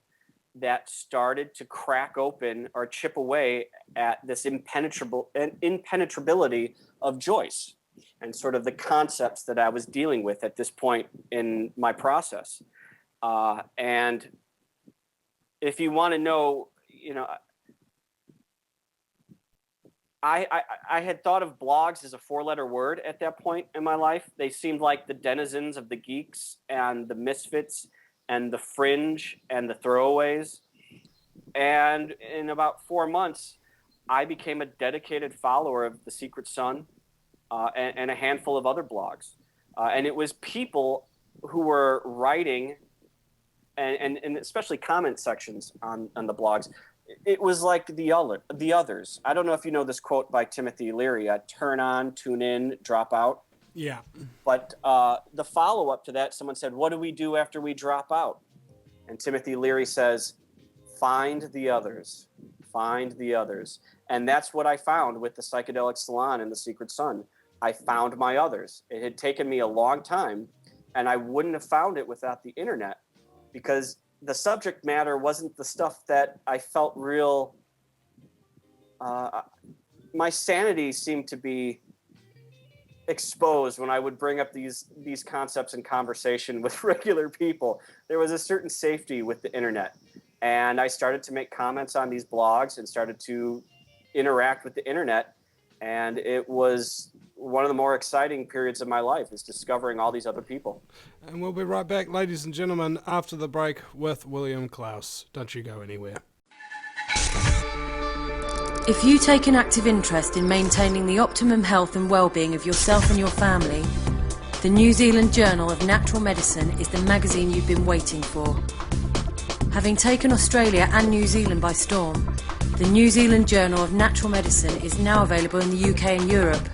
that started to crack open or chip away at this impenetrability of Joyce and sort of the concepts that I was dealing with at this point in my process. And if you want to know, I had thought of blogs as a 4-letter word at that point in my life. They seemed like the denizens of the geeks and the misfits and the fringe and the throwaways. And in about 4 months, I became a dedicated follower of The Secret Sun and a handful of other blogs. And it was people who were writing and especially comment sections on the blogs. It was like the others. I don't know if you know this quote by Timothy Leary, turn on, tune in, drop out. Yeah. But the follow-up to that, someone said, what do we do after we drop out? And Timothy Leary says, find the others. Find the others. And that's what I found with the Psychedelic Salon and the Secret Sun. I found my others. It had taken me a long time, and I wouldn't have found it without the internet, because the subject matter wasn't the stuff that I felt real. My sanity seemed to be exposed when I would bring up these concepts in conversation with regular people. There was a certain safety with the internet. And I started to make comments on these blogs and started to interact with the internet. And it was one of the more exciting periods of my life, is discovering all these other people. And we'll be right back, ladies and gentlemen, after the break with William Klaus. Don't you go anywhere. If you take an active interest in maintaining the optimum health and well-being of yourself and your family, the New Zealand Journal of Natural Medicine is the magazine you've been waiting for. Having taken Australia and New Zealand by storm, the New Zealand Journal of Natural Medicine is now available in the UK and Europe.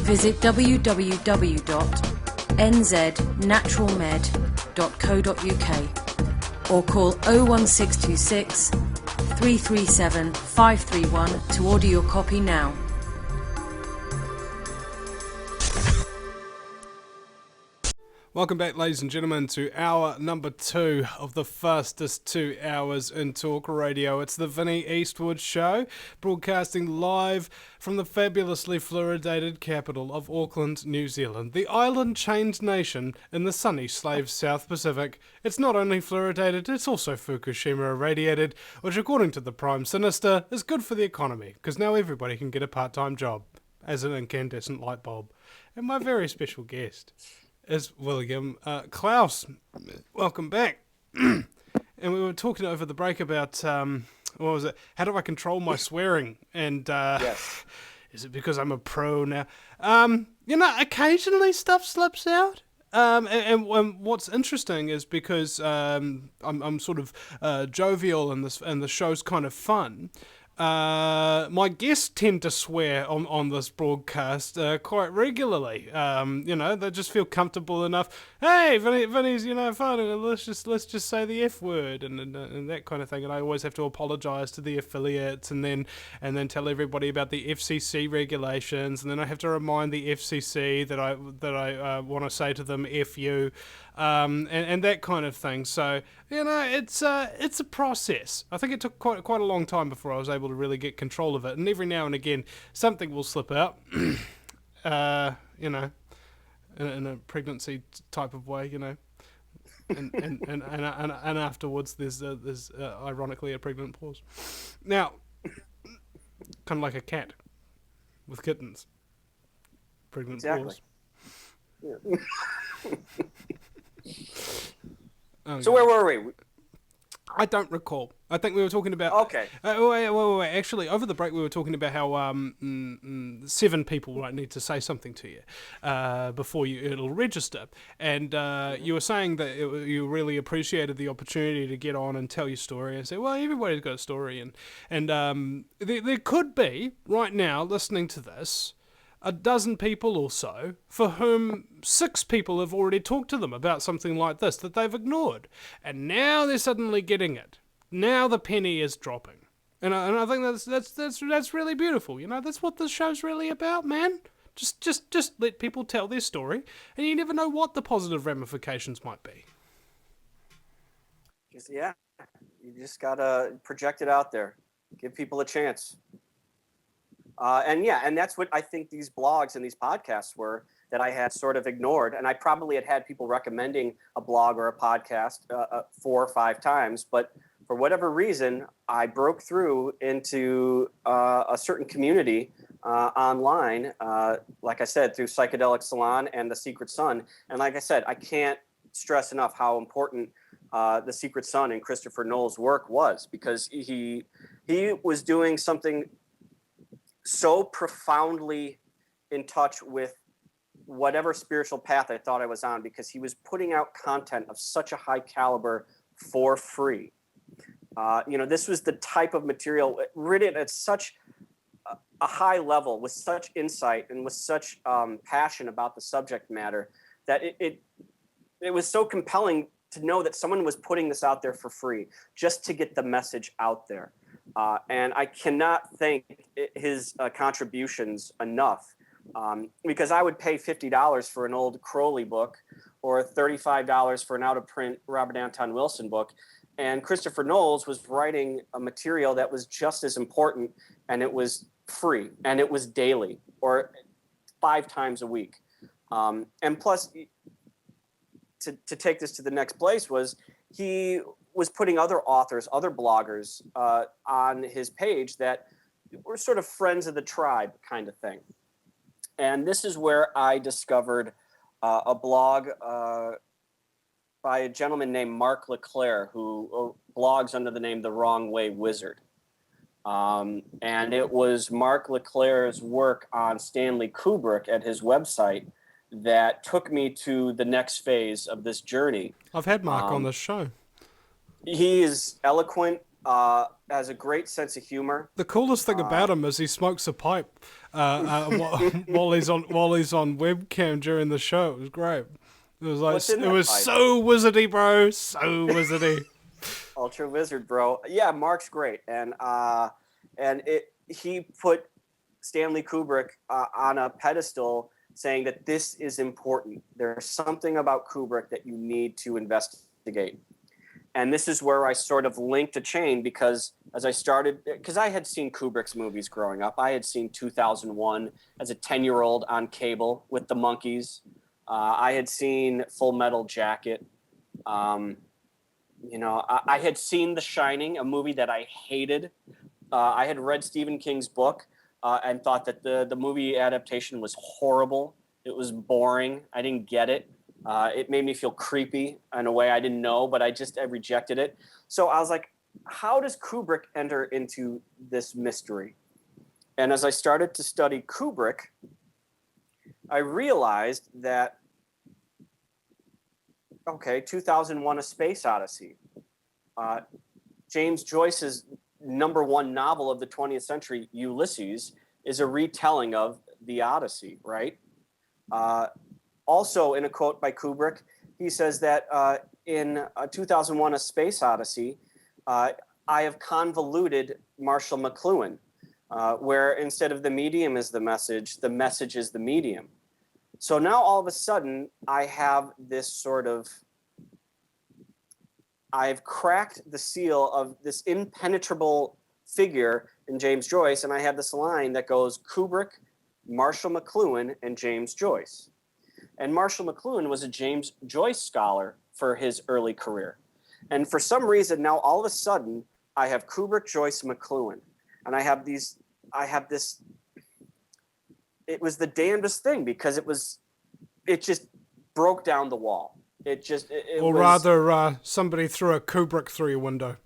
Visit www.nznaturalmed.co.uk or call 01626 337 531 to order your copy now. Welcome back, ladies and gentlemen, to hour number 2 of the fastest 2 hours in talk radio. It's the Vinny Eastwood Show, broadcasting live from the fabulously fluoridated capital of Auckland, New Zealand, the island-chained nation in the sunny slave South Pacific. It's not only fluoridated, it's also Fukushima irradiated, which, according to the Prime Minister, is good for the economy, because now everybody can get a part-time job as an incandescent light bulb. And my very special guest is William Klaus. Welcome back. And we were talking over the break about, what was it? How do I control my swearing? And Yes. Is it because I'm a pro now? Occasionally stuff slips out. And what's interesting is because I'm sort of jovial and the show's kind of fun. My guests tend to swear on this broadcast quite regularly. They just feel comfortable enough. Hey, Vinny's fun. Let's just say the F word and that kind of thing. And I always have to apologise to the affiliates and then tell everybody about the FCC regulations. And then I have to remind the FCC that I want to say to them F you. And that kind of thing. So it's a process. I think it took quite a long time before I was able to really get control of it. And every now and again, something will slip out. In a pregnancy type of way, and afterwards there's ironically a pregnant pause. Now, kind of like a cat with kittens. Pregnant pause. Yeah. So where were we? I don't recall. I think we were talking about... Okay. Wait. Actually, over the break, we were talking about how 7 people need to say something to you before it'll register. And you were saying that you really appreciated the opportunity to get on and tell your story and say, well, everybody's got a story. And there could be, right now, listening to this, a dozen people or so for whom 6 people have already talked to them about something like this that they've ignored. And now they're suddenly getting it. Now the penny is dropping. And I think that's really beautiful. That's what this show's really about, man. Just let people tell their story, and you never know what the positive ramifications might be. Yeah. You just got to project it out there. Give people a chance. And that's what I think these blogs and these podcasts were that I had sort of ignored. And I probably had people recommending a blog or a podcast 4 or 5 times. But for whatever reason, I broke through into a certain community online, like I said, through Psychedelic Salon and The Secret Sun. And like I said, I can't stress enough how important The Secret Sun and Christopher Knowles' work was, because he was doing something so profoundly in touch with whatever spiritual path I thought I was on, because he was putting out content of such a high caliber for free. This was the type of material written at such a high level, with such insight and with such passion about the subject matter, that it was so compelling to know that someone was putting this out there for free just to get the message out there. And I cannot thank his contributions enough, because I would pay $50 for an old Crowley book or $35 for an out-of-print Robert Anton Wilson book. And Christopher Knowles was writing a material that was just as important, and it was free, and it was daily, or 5 times a week. And plus, to take this to the next place, was he was putting other authors, other bloggers on his page that were sort of friends of the tribe kind of thing. And this is where I discovered a blog by a gentleman named Mark LeClaire, who blogs under the name The Wrong Way Wizard. And it was Mark LeClaire's work on Stanley Kubrick at his website that took me to the next phase of this journey. I've had Mark on this show. He is eloquent, has a great sense of humor. The coolest thing about him is he smokes a pipe while he's on webcam during the show. It was great. It was so wizardy, bro. So wizardy. Ultra Wizard, bro. Yeah, Mark's great, and he put Stanley Kubrick on a pedestal, saying that this is important. There's something about Kubrick that you need to investigate. And this is where I sort of linked a chain, because because I had seen Kubrick's movies growing up. I had seen 2001 as a 10-year-old on cable with the Monkees. I had seen Full Metal Jacket. I had seen The Shining, a movie that I hated. I had read Stephen King's book and thought that the movie adaptation was horrible. It was boring. I didn't get it. It made me feel creepy in a way I didn't know, but I rejected it. So I was like, how does Kubrick enter into this mystery? And as I started to study Kubrick, I realized that, okay, 2001: A Space Odyssey, James Joyce's #1 novel of the 20th century, Ulysses, is a retelling of the Odyssey, right? Also, in a quote by Kubrick, he says that in 2001: A Space Odyssey, I have convoluted Marshall McLuhan, where instead of the medium is the message is the medium. So now all of a sudden, I have this I've cracked the seal of this impenetrable figure in James Joyce, and I have this line that goes Kubrick, Marshall McLuhan, and James Joyce. And Marshall McLuhan was a James Joyce scholar for his early career. And for some reason, now all of a sudden, I have Kubrick, Joyce, McLuhan. And I have this, it was the damnedest thing, because it just broke down the wall. Somebody threw a Kubrick through your window.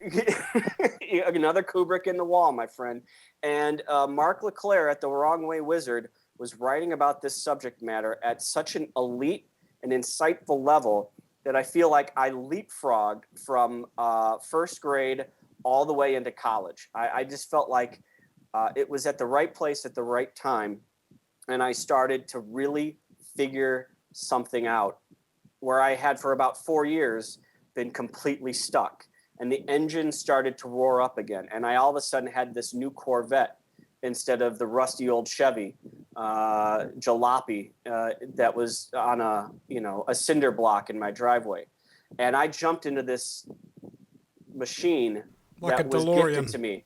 Another Kubrick in the wall, my friend. And Mark LeClaire at The Wrong Way Wizard was writing about this subject matter at such an elite and insightful level that I feel like I leapfrogged from first grade all the way into college. I just felt like it was at the right place at the right time, and I started to really figure something out where I had for about 4 years been completely stuck. And the engine started to roar up again, and I all of a sudden had this new Corvette instead of the rusty old Chevy jalopy that was on a cinder block in my driveway. And I jumped into this machine like that a was DeLorean. gifted to me.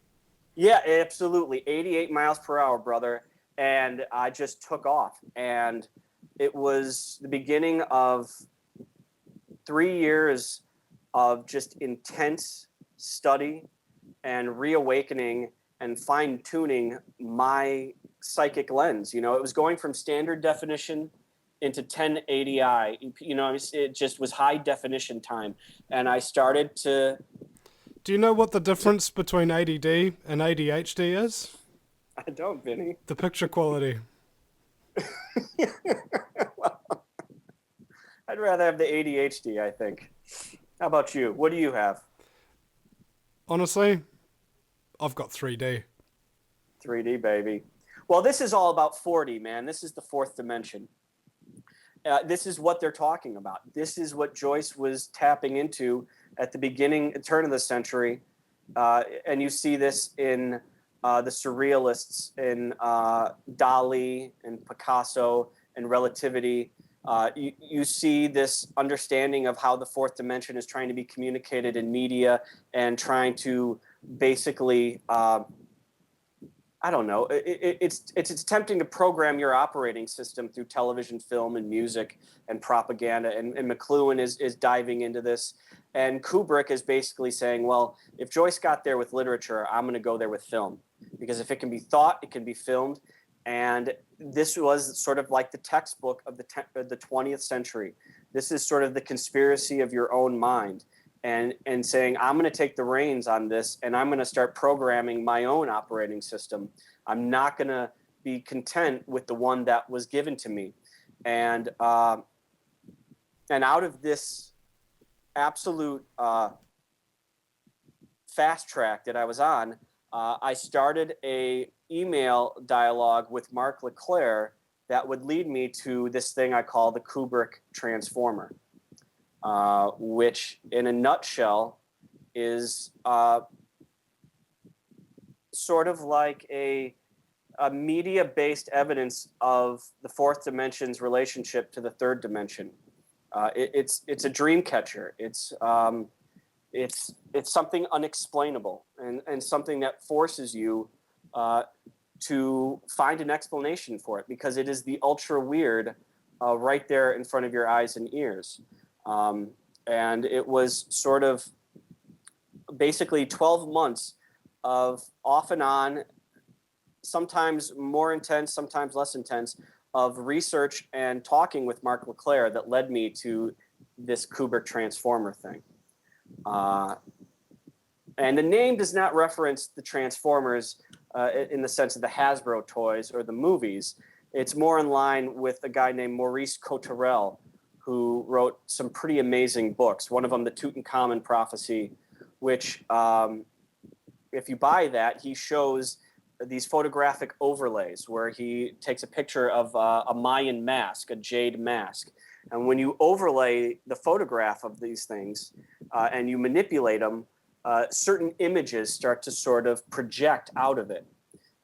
Yeah, absolutely. 88 miles per hour, brother. And I just took off. And it was the beginning of 3 years of just intense study and reawakening and fine-tuning my psychic lens. It was going from standard definition into 1080i. It just was high definition time. And I started to... Do you know what the difference between ADD and ADHD is? I don't, Vinny. The picture quality. Well, I'd rather have the ADHD, I think. How about you? What do you have? Honestly, I've got 3D. 3D, baby. Well, this is all about 4D, man. This is the fourth dimension. This is what they're talking about. This is what Joyce was tapping into at the turn of the century. And you see this in the surrealists, in Dali and Picasso and Relativity. You see this understanding of how the fourth dimension is trying to be communicated in media and trying to basically, I don't know, it's attempting to program your operating system through television, film, and music and propaganda. And McLuhan is diving into this. And Kubrick is basically saying, well, if Joyce got there with literature, I'm going to go there with film. Because if it can be thought, it can be filmed. And this was sort of like the textbook of the 20th century. This is sort of the conspiracy of your own mind, and saying, I'm going to take the reins on this, and I'm going to start programming my own operating system. I'm not going to be content with the one that was given to me. And out of this absolute fast track that I was on, I started a email dialogue with Mark LeClaire that would lead me to this thing I call the Kubrick transformer, which in a nutshell is sort of like a media-based evidence of the fourth dimension's relationship to the third dimension. It's a dream catcher. It's something unexplainable and something that forces you to find an explanation for it, because it is the ultra weird right there in front of your eyes and ears. And it was sort of basically 12 months of off and on, sometimes more intense, sometimes less intense, of research and talking with Mark LeClaire that led me to this Kubrick Transformer thing. And the name does not reference the Transformers in the sense of the Hasbro toys or the movies. It's more in line with a guy named Maurice Cotterell, who wrote some pretty amazing books. One of them, The Tutankhamun Prophecy, which, if you buy that, he shows these photographic overlays where he takes a picture of a Mayan mask, a jade mask. And when you overlay the photograph of these things and you manipulate them, certain images start to sort of project out of it.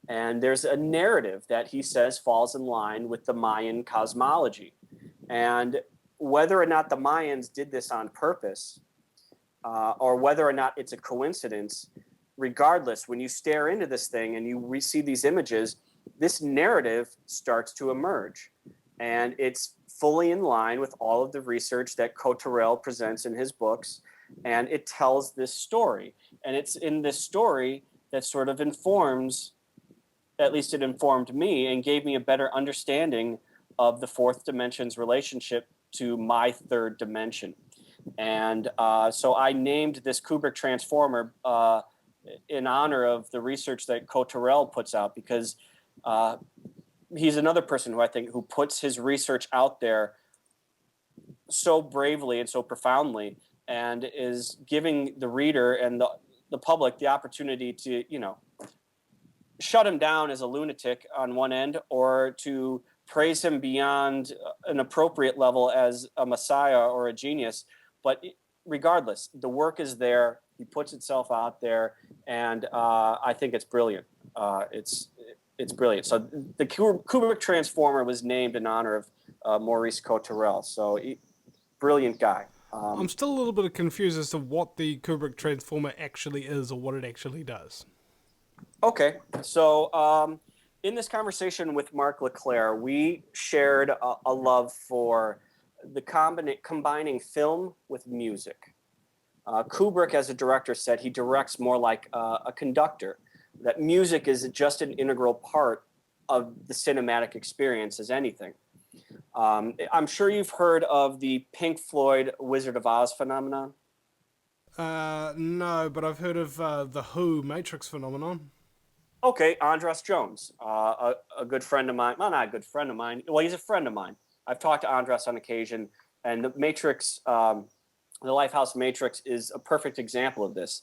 And there's a narrative that he says falls in line with the Mayan cosmology. And whether or not the Mayans did this on purpose, or whether or not it's a coincidence, regardless, when you stare into this thing and you see these images, this narrative starts to emerge. And it's fully in line with all of the research that Cotterell presents in his books. And it tells this story. And it's in this story that sort of informs, at least it informed me and gave me a better understanding of the fourth dimension's relationship to my third dimension. And so I named this Kubrick Transformer in honor of the research that Cotterell puts out, because he's another person who I think who puts his research out there so bravely and so profoundly, and is giving the reader and the public the opportunity to, you know, shut him down as a lunatic on one end, or to praise him beyond an appropriate level as a messiah or a genius. But regardless, the work is there. He puts itself out there, and I think it's brilliant. It's brilliant. So the Kubrick Transformer was named in honor of Maurice Cotterell. So brilliant guy. I'm still a little bit confused as to what the Kubrick Transformer actually is, or what it actually does. Okay, so in this conversation with Mark LeClaire, we shared a love for the combining film with music. Kubrick, as a director, said he directs more like a conductor, that music is just an integral part of the cinematic experience as anything. I'm sure you've heard of the Pink Floyd Wizard of Oz phenomenon. No, but I've heard of the Who Matrix phenomenon. Okay, Andras Jones, a good friend of mine. Well, not a good friend of mine. Well, he's a friend of mine. I've talked to Andras on occasion, and the Matrix, the Lifehouse Matrix, is a perfect example of this.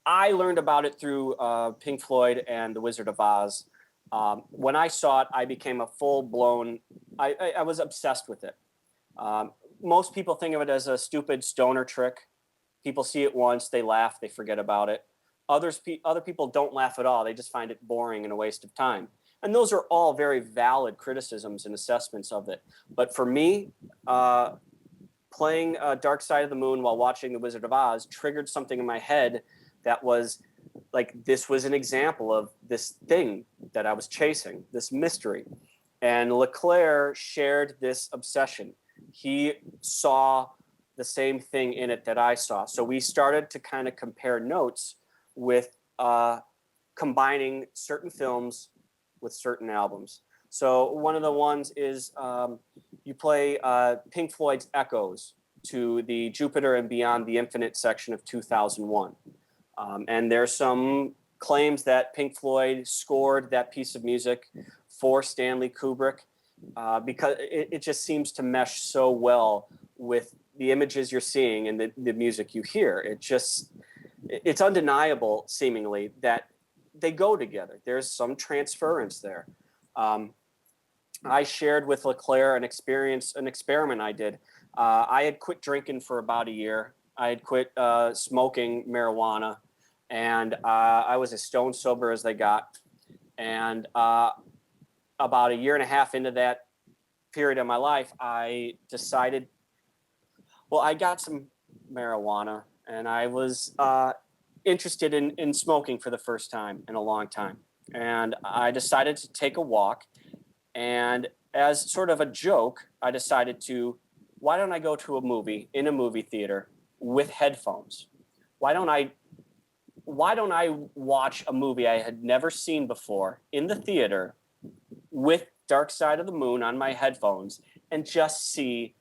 I learned about it through Pink Floyd and The Wizard of Oz. When I saw it, I became a full-blown, I was obsessed with it. Most people think of it as a stupid stoner trick. People see it once, they laugh, they forget about it. Other people don't laugh at all. They just find it boring and a waste of time. And those are all very valid criticisms and assessments of it. But for me, playing Dark Side of the Moon while watching The Wizard of Oz triggered something in my head that was like, this was an example of this thing that I was chasing, this mystery. And LeClaire shared this obsession. He saw the same thing in it that I saw. So we started to kind of compare notes with combining certain films with certain albums. So one of the ones is you play Pink Floyd's Echoes to the Jupiter and Beyond the Infinite section of 2001. And there's some claims that Pink Floyd scored that piece of music for Stanley Kubrick because it just seems to mesh so well with the images you're seeing and the music you hear. It's undeniable, seemingly, that they go together. There's some transference there. I shared with LeClaire an experiment I did. I had quit drinking for about a year. I had quit smoking marijuana, and I was as stone sober as they got. And about a year and a half into that period of my life, I decided, well, I got some marijuana, and I was interested in smoking for the first time in a long time. And I decided to take a walk. And as sort of a joke, I decided why don't I go to a movie in a movie theater with headphones? Why don't I watch a movie I had never seen before in the theater with Dark Side of the Moon on my headphones and just see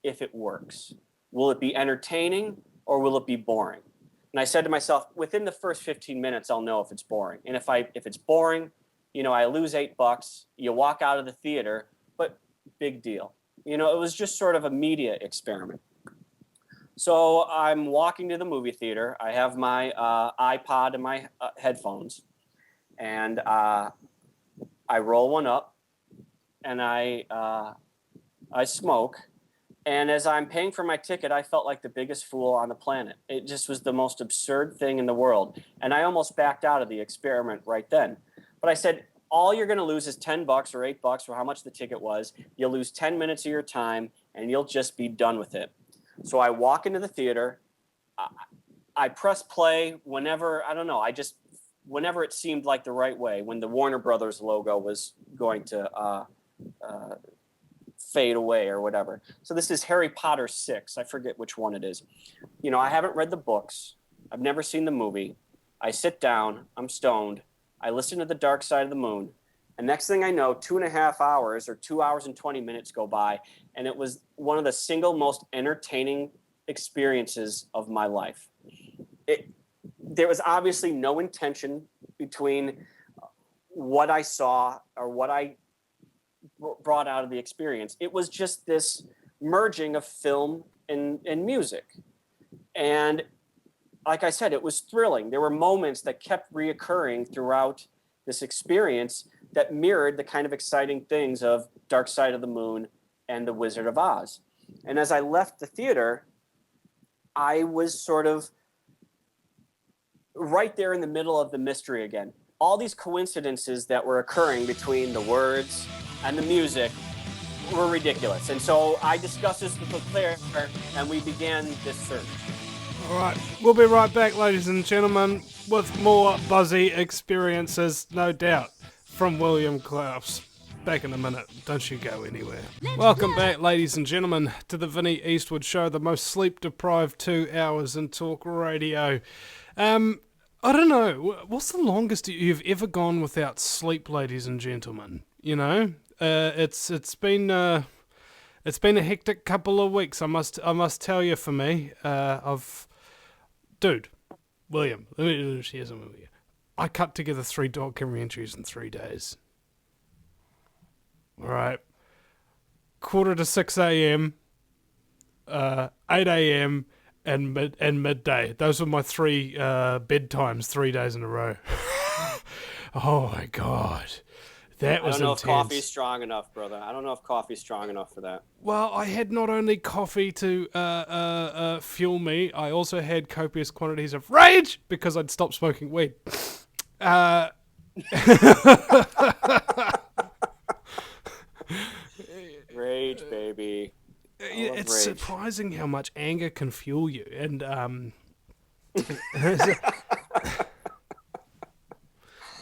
if it works? Will it be entertaining or will it be boring? And I said to myself, within the first 15 minutes, I'll know if it's boring. And if it's boring, I lose $8. You walk out of the theater, but big deal. It was just sort of a media experiment. So I'm walking to the movie theater. I have my iPod and my headphones, and I roll one up, and I smoke. And as I'm paying for my ticket, I felt like the biggest fool on the planet. It just was the most absurd thing in the world. And I almost backed out of the experiment right then. But I said, all you're going to lose is $10 or $8 or how much the ticket was. You'll lose 10 minutes of your time, and you'll just be done with it. So I walk into the theater. I press play whenever, whenever it seemed like the right way, when the Warner Brothers logo was going to fade away or whatever. So this is Harry Potter 6. I forget which one it is. I haven't read the books. I've never seen the movie. I sit down. I'm stoned. I listen to The Dark Side of the Moon. And next thing I know, 2.5 hours or 2 hours and 20 minutes go by. And it was one of the single most entertaining experiences of my life. There was obviously no intention between what I saw or what I brought out of the experience. It was just this merging of film and music. And like I said, it was thrilling. There were moments that kept reoccurring throughout this experience that mirrored the kind of exciting things of Dark Side of the Moon and The Wizard of Oz. And as I left the theater, I was sort of right there in the middle of the mystery again. All these coincidences that were occurring between the words and the music were ridiculous. And so I discussed this with Claire, and we began this search. All right, we'll be right back, ladies and gentlemen, with more buzzy experiences, no doubt, from William Klaus. Back in a minute. Don't you go anywhere. Welcome back, ladies and gentlemen, to the Vinny Eastwood Show, the most sleep-deprived 2 hours in talk radio. I don't know. What's the longest you've ever gone without sleep, ladies and gentlemen? It's been a hectic couple of weeks. I must tell you. For me, William, let me share something with you. I cut together 3 documentaries in 3 days. All right, 5:45 a.m., 8 a.m. and midday. Those were my 3 bedtimes 3 days in a row. Oh my God. That was intense. I don't know if coffee's strong enough, brother. I don't know if coffee's strong enough for that. Well, I had not only coffee to fuel me, I also had copious quantities of rage because I'd stopped smoking weed. Rage, baby. It's rage. Surprising how much anger can fuel you. And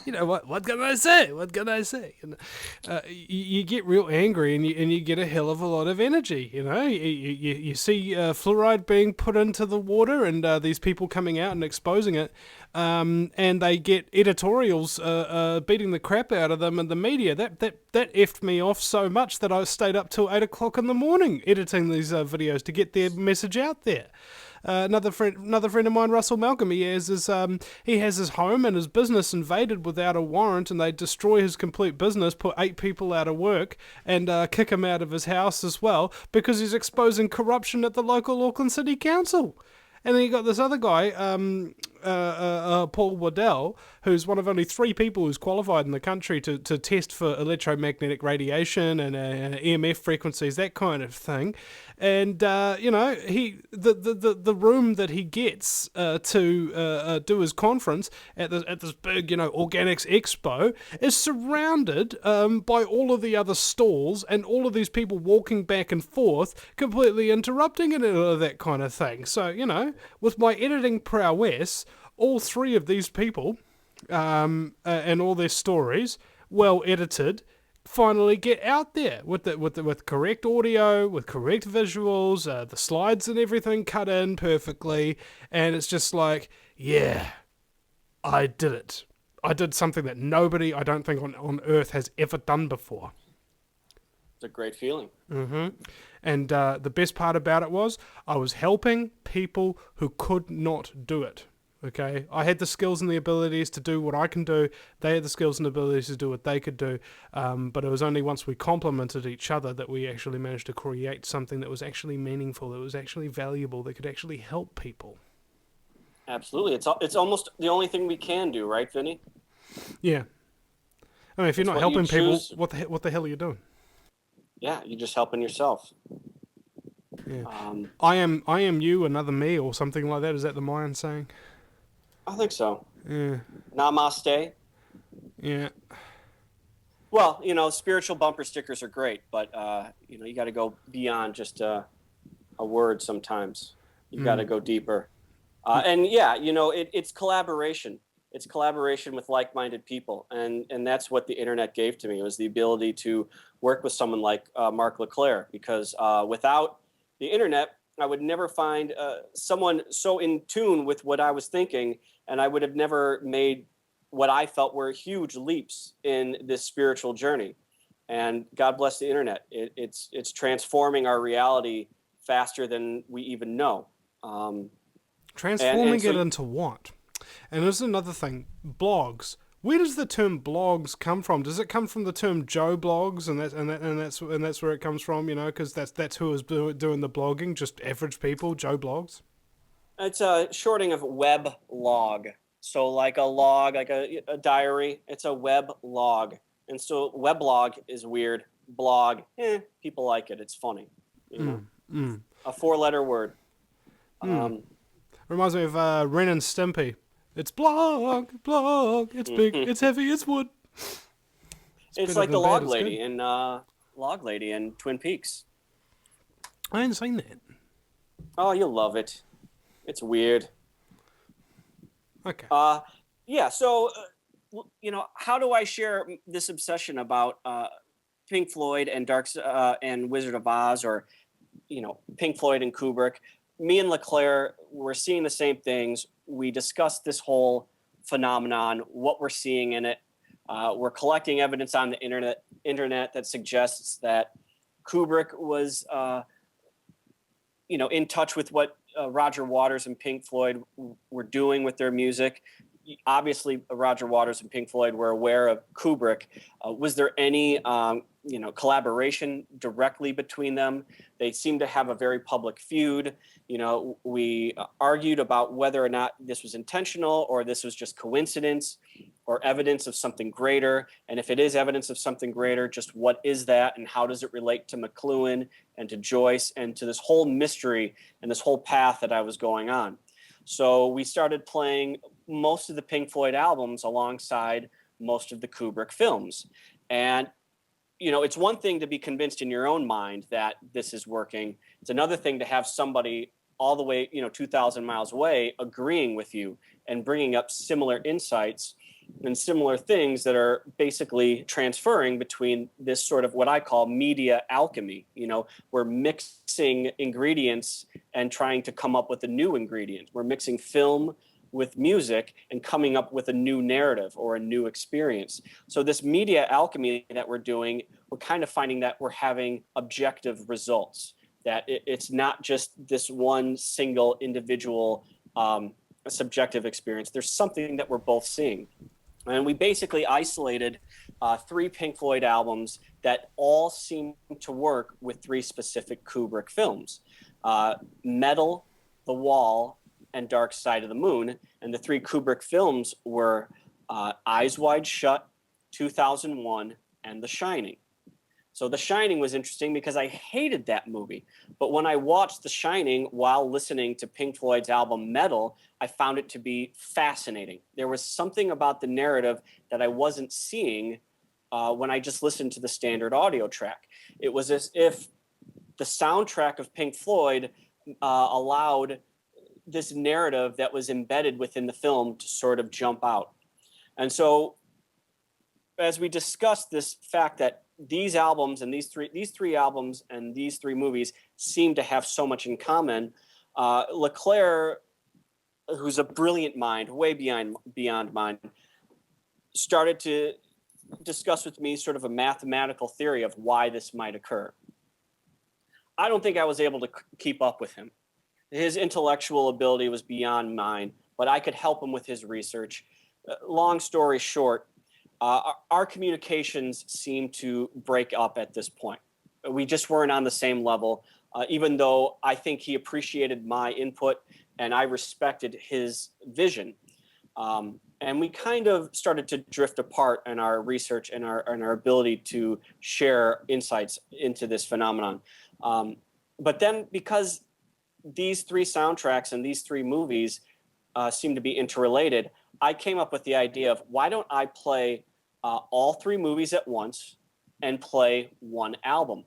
you know what can I say? You get real angry and you get a hell of a lot of energy. You see fluoride being put into the water and these people coming out and exposing it, and they get editorials beating the crap out of them in the media. That effed me off so much that I stayed up till 8 o'clock in the morning editing these videos to get their message out there. Another friend of mine, Russell Malcolm, he has his home and his business invaded without a warrant, and they destroy his complete business, put 8 people out of work, and kick him out of his house as well because he's exposing corruption at the local Auckland City Council. And then you got this other guy, Paul Waddell, who's one of only 3 people who's qualified in the country to test for electromagnetic radiation and EMF frequencies, that kind of thing. And the room that he gets to do his conference at this big organics expo is surrounded by all of the other stalls and all of these people walking back and forth, completely interrupting and all of that kind of thing. So with my editing prowess, all 3 of these people and all their stories, well edited, finally get out there with correct audio, with correct visuals, the slides and everything cut in perfectly, and it's just like, yeah, I did it. I did something that nobody, I don't think, on Earth has ever done before. It's a great feeling. Mm-hmm. And the best part about it was I was helping people who could not do it. Okay, I had the skills and the abilities to do what I can do. They had the skills and abilities to do what they could do. But it was only once we complemented each other that we actually managed to create something that was actually meaningful, that was actually valuable, that could actually help people. Absolutely. It's almost the only thing we can do, right, Vinny? Yeah. I mean, if you're not helping people, what the hell are you doing? Yeah, you're just helping yourself. Yeah. I am you, another me, or something like that. Is that the Mayan saying? I think so. Yeah. Namaste. Yeah. Well, spiritual bumper stickers are great, but you got to go beyond just a word sometimes. You got to go deeper. And yeah, it's collaboration. It's collaboration with like-minded people, and that's what the internet gave to me, was the ability to work with someone like Mark LeClaire, because without the internet, I would never find someone so in tune with what I was thinking, and I would have never made what I felt were huge leaps in this spiritual journey. And God bless the internet. It's transforming our reality faster than we even know. Transforming it into what? And there's another thing, blogs. Where does the term blogs come from? Does it come from the term Joe blogs, and that's where it comes from? Because that's who is doing the blogging, just average people, Joe blogs. It's a shorting of web log. So like a log, like a diary, it's a web log. And so weblog is weird. Blog, people like it. It's funny. A 4-letter word. Reminds me of Ren and Stimpy. It's blog, it's big, it's heavy, it's wood. It's like the log lady in Twin Peaks. I hadn't seen that. Oh, you'll love it. It's weird. Okay. Yeah, so, how do I share this obsession about Pink Floyd and and Wizard of Oz, or, Pink Floyd and Kubrick? Me and LeClaire, we're seeing the same things. We discussed this whole phenomenon, what we're seeing in it. We're collecting evidence on the internet that suggests that Kubrick was, in touch with what Roger Waters and Pink Floyd were doing with their music. Obviously, Roger Waters and Pink Floyd were aware of Kubrick. Was there any, collaboration directly between them? They seem to have a very public feud. We argued about whether or not this was intentional or this was just coincidence or evidence of something greater. And if it is evidence of something greater, just what is that and how does it relate to McLuhan and to Joyce and to this whole mystery and this whole path that I was going on? So we started playing most of the Pink Floyd albums alongside most of the Kubrick films. And, it's one thing to be convinced in your own mind that this is working. It's another thing to have somebody all the way, 2,000 miles away agreeing with you and bringing up similar insights and similar things that are basically transferring between this sort of what I call media alchemy. We're mixing ingredients and trying to come up with a new ingredient. We're mixing film with music and coming up with a new narrative or a new experience. So this media alchemy that we're doing, we're kind of finding that we're having objective results, that it's not just this one single individual subjective experience. There's something that we're both seeing. And we basically isolated 3 Pink Floyd albums that all seem to work with 3 specific Kubrick films. Metal, The Wall, and Dark Side of the Moon. And the 3 Kubrick films were Eyes Wide Shut, 2001, and The Shining. So The Shining was interesting because I hated that movie. But when I watched The Shining while listening to Pink Floyd's album Metal, I found it to be fascinating. There was something about the narrative that I wasn't seeing when I just listened to the standard audio track. It was as if the soundtrack of Pink Floyd allowed this narrative that was embedded within the film to sort of jump out. And so as we discussed this fact that these albums and these three albums and these 3 movies seem to have so much in common, Leclerc, who's a brilliant mind, way beyond mine, started to discuss with me sort of a mathematical theory of why this might occur. I don't think I was able to keep up with him. His intellectual ability was beyond mine, but I could help him with his research. Long story short, our communications seemed to break up at this point. We just weren't on the same level, even though I think he appreciated my input and I respected his vision. And we kind of started to drift apart in our research and our ability to share insights into this phenomenon. But then because these 3 soundtracks and these 3 movies seem to be interrelated, I came up with the idea of why don't I play all 3 movies at once and play one album.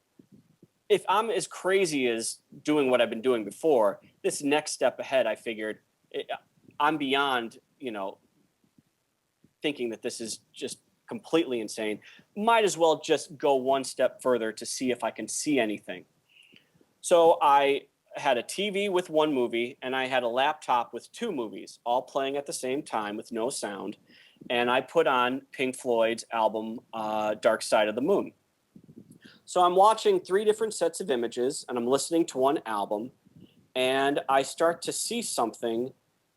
If I'm as crazy as doing what I've been doing before, this next step ahead, I figured I'm beyond, thinking that this is just completely insane. Might as well just go one step further to see if I can see anything. So I had a TV with 1 movie and I had a laptop with 2 movies, all playing at the same time with no sound. And I put on Pink Floyd's album, Dark Side of the Moon. So I'm watching 3 different sets of images and I'm listening to one album and I start to see something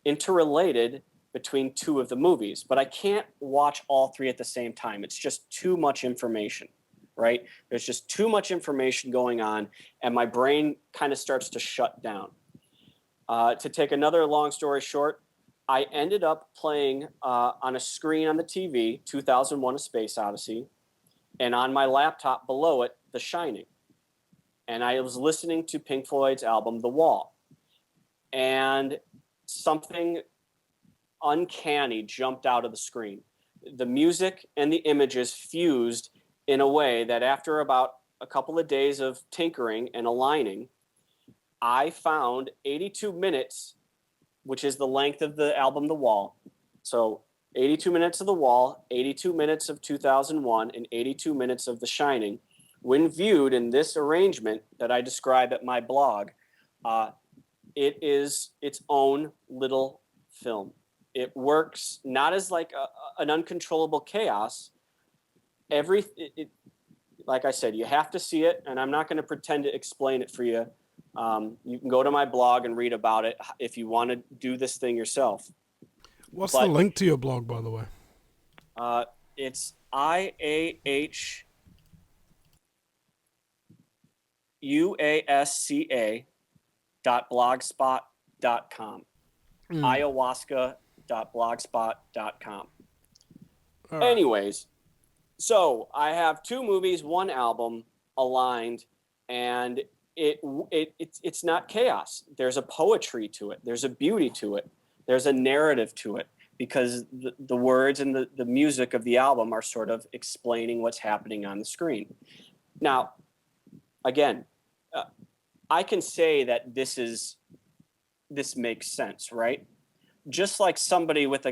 interrelated between 2 of the movies, but I can't watch all 3 at the same time. It's just too much information, right? There's just too much information going on and my brain kind of starts to shut down. To take another long story short, I ended up playing on a screen on the TV, 2001: A Space Odyssey, and on my laptop below it, The Shining. And I was listening to Pink Floyd's album, The Wall. And something uncanny jumped out of the screen. The music and the images fused in a way that after about a couple of days of tinkering and aligning, I found 82 minutes, which is the length of the album The Wall. So 82 minutes of The Wall, 82 minutes of 2001, and 82 minutes of The Shining. When viewed in this arrangement that I describe at my blog, it is its own little film. It works not as like an uncontrollable chaos. Like I said, you have to see it, and I'm not going to pretend to explain it for you. You can go to my blog and read about it if you want to do this thing yourself. What's the link to your blog, by the way? It's iahuasca.blogspot.com. Ayahuasca.blogspot.com. Right. Anyways, so I have 2 movies, 1 album aligned, and it's not chaos. There's a poetry to it. There's a beauty to it. There's a narrative to it because the words and the music of the album are sort of explaining what's happening on the screen. Now, again, I can say that this makes sense, right? Just like somebody with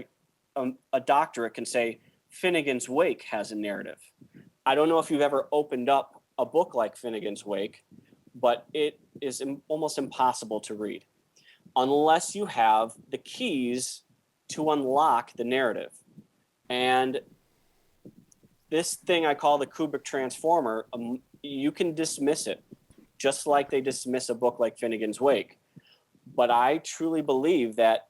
a doctorate can say Finnegan's Wake has a narrative. I don't know if you've ever opened up a book like Finnegan's Wake, but it is almost impossible to read unless you have the keys to unlock the narrative. And this thing I call the Kubrick transformer, you can dismiss it just like they dismiss a book like Finnegan's Wake. But I truly believe that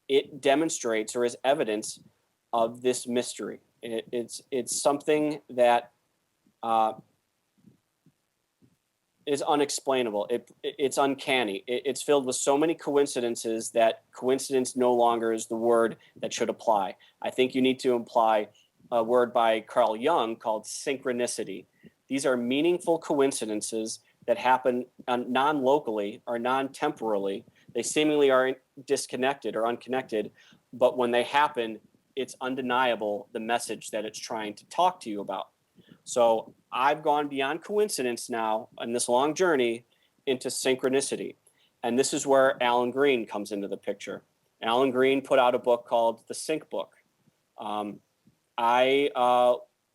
it demonstrates or is evidence of this mystery. It's something that is unexplainable. It's uncanny. It's filled with so many coincidences that coincidence no longer is the word that should apply. I think you need to apply a word by Carl Jung called synchronicity. These are meaningful coincidences that happen non-locally or non-temporally. They seemingly are disconnected or unconnected, but when they happen, it's undeniable the message that it's trying to talk to you about. So I've gone beyond coincidence now on this long journey into synchronicity. And this is where Alan Green comes into the picture. Alan Green put out a book called The Sync Book. I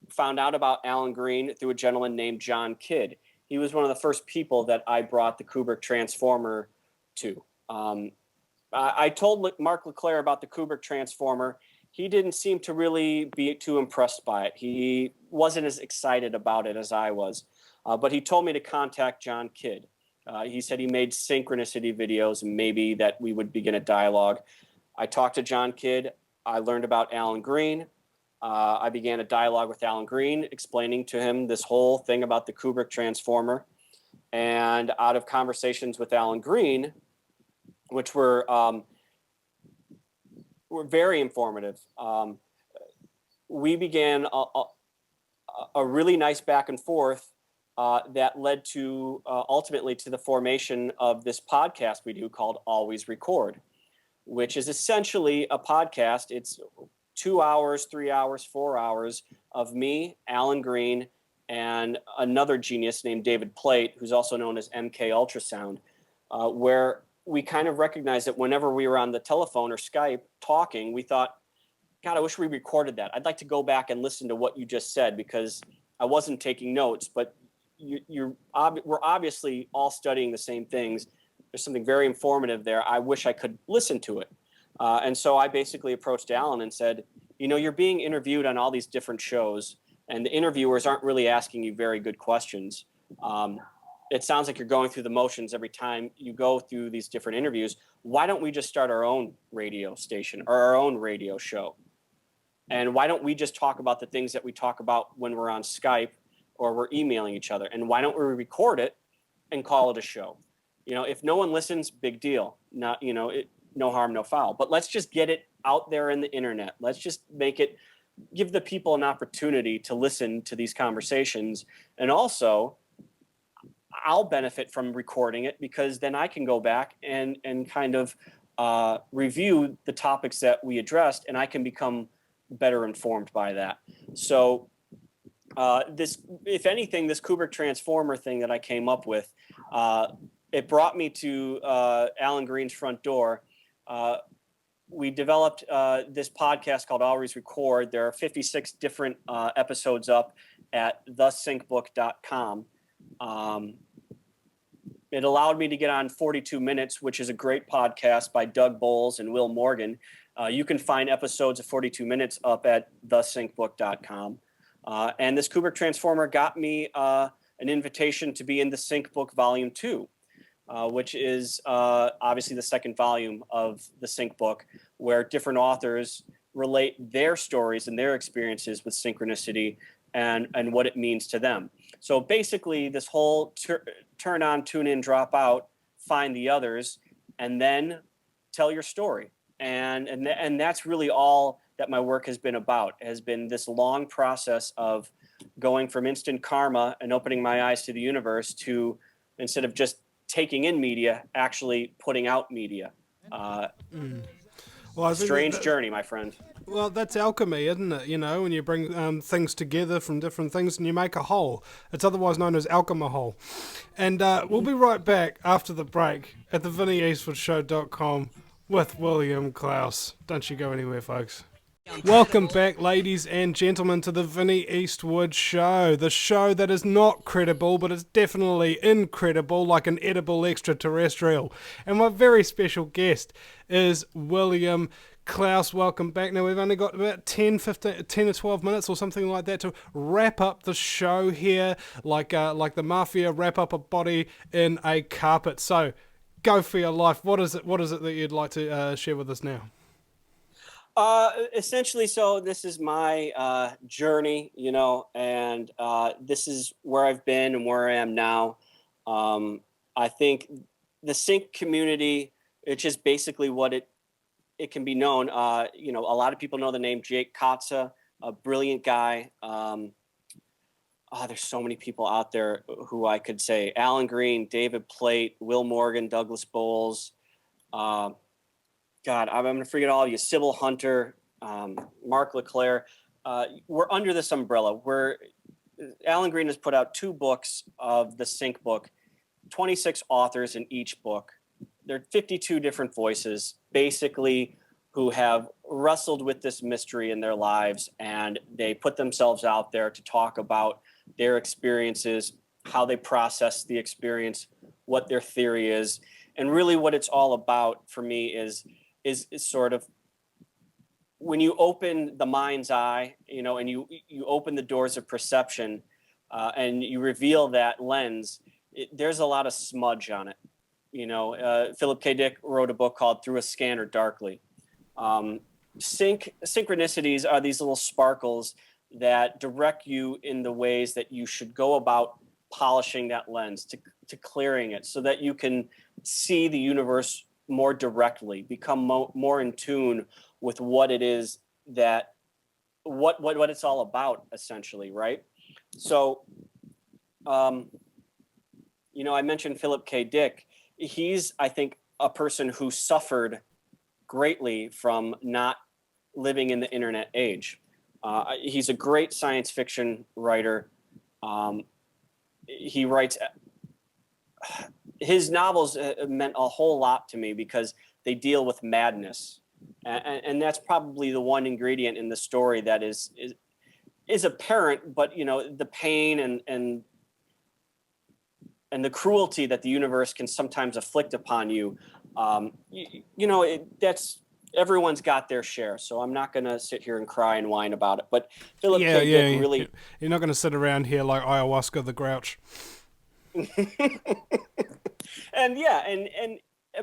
found out about Alan Green through a gentleman named John Kidd. He was one of the first people that I brought the Kubrick Transformer to. I told Mark LeClaire about the Kubrick Transformer. He didn't seem to really be too impressed by it. He wasn't as excited about it as I was. But he told me to contact John Kidd. He said he made synchronicity videos and maybe that we would begin a dialogue. I talked to John Kidd. I learned about Alan Green. I began a dialogue with Alan Green, explaining to him this whole thing about the Kubrick Transformer. And out of conversations with Alan Green, which were very informative, we began a really nice back and forth that led to ultimately to the formation of this podcast we do called Always Record, which is essentially a podcast. It's 2 hours, 3 hours, 4 hours of me, Alan Green, and another genius named David Plate, who's also known as MK Ultrasound, where we kind of recognized that whenever we were on the telephone or Skype talking, we thought, God, I wish we recorded that. I'd like to go back and listen to what you just said, because I wasn't taking notes, but we're obviously all studying the same things. There's something very informative there. I wish I could listen to it. And so I basically approached Alan and said, you're being interviewed on all these different shows, and the interviewers aren't really asking you very good questions. It sounds like you're going through the motions every time you go through these different interviews. Why don't we just start our own radio station or our own radio show? And why don't we just talk about the things that we talk about when we're on Skype or we're emailing each other? And why don't we record it and call it a show? If no one listens, big deal. Not, no harm, no foul. But let's just get it out there in the internet. Let's just give the people an opportunity to listen to these conversations. And also, I'll benefit from recording it, because then I can go back and kind of review the topics that we addressed, and I can become better informed by that. So if anything, this Kubrick Transformer thing that I came up with, it brought me to Alan Green's front door. We developed this podcast called Always Record. There are 56 different episodes up at thesyncbook.com. It allowed me to get on 42 Minutes, which is a great podcast by Doug Bowles and Will Morgan. You can find episodes of 42 Minutes up at thesyncbook.com. And this Kubrick Transformer got me an invitation to be in the Sync Book Volume 2, which is obviously the second volume of the Sync Book, where different authors relate their stories and their experiences with synchronicity and what it means to them. So basically, this whole turn on, tune in, drop out, find the others, and then tell your story. And that's really all that my work has been about. It has been this long process of going from instant karma and opening my eyes to the universe to, instead of just taking in media, actually putting out media. Well, strange journey, my friend. Well, that's alchemy, isn't it? When you bring things together from different things and you make a whole. It's otherwise known as alchemahol. And we'll be right back after the break at the VinnyEastwoodShow.com with William Klaus. Don't you go anywhere, folks. Welcome back, ladies and gentlemen, to the Vinny Eastwood Show. The show that is not credible, but is definitely incredible, like an edible extraterrestrial. And my very special guest is William Klaus. Welcome back. Now, we've only got about 10 or 12 minutes or something like that to wrap up the show here, like the mafia wrap up a body in a carpet. So, go for your life. What is it that you'd like to share with us now? Essentially, so this is my journey, and this is where I've been and where I am now. I think the sync community, which is basically what it can be known. A lot of people know the name Jake Kotza, a brilliant guy. There's so many people out there who I could say: Alan Green, David Plate, Will Morgan, Douglas Bowles. God, I'm going to forget all of you. Sybil Hunter, Mark LeClaire. We're under this umbrella. Alan Green has put out 2 books of the Sync book, 26 authors in each book. There are 52 different voices, basically, who have wrestled with this mystery in their lives, and they put themselves out there to talk about their experiences, how they process the experience, what their theory is. And really what it's all about for me is sort of when you open the mind's eye, and you open the doors of perception, and you reveal that lens, there's a lot of smudge on it. Philip K. Dick wrote a book called Through a Scanner Darkly. Synchronicities are these little sparkles that direct you in the ways that you should go about polishing that lens, to clearing it, so that you can see the universe more directly, become more in tune with what it is that what it's all about, essentially, right? So, I mentioned Philip K. Dick. He's, I think, a person who suffered greatly from not living in the internet age. He's a great science fiction writer. He writes, his novels meant a whole lot to me because they deal with madness. And that's probably the one ingredient in the story that is apparent, but the pain and the cruelty that the universe can sometimes afflict upon you, that's everyone's got their share. So I'm not going to sit here and cry and whine about it. But Philip K. Dick really, you're not going to sit around here like ayahuasca the Grouch.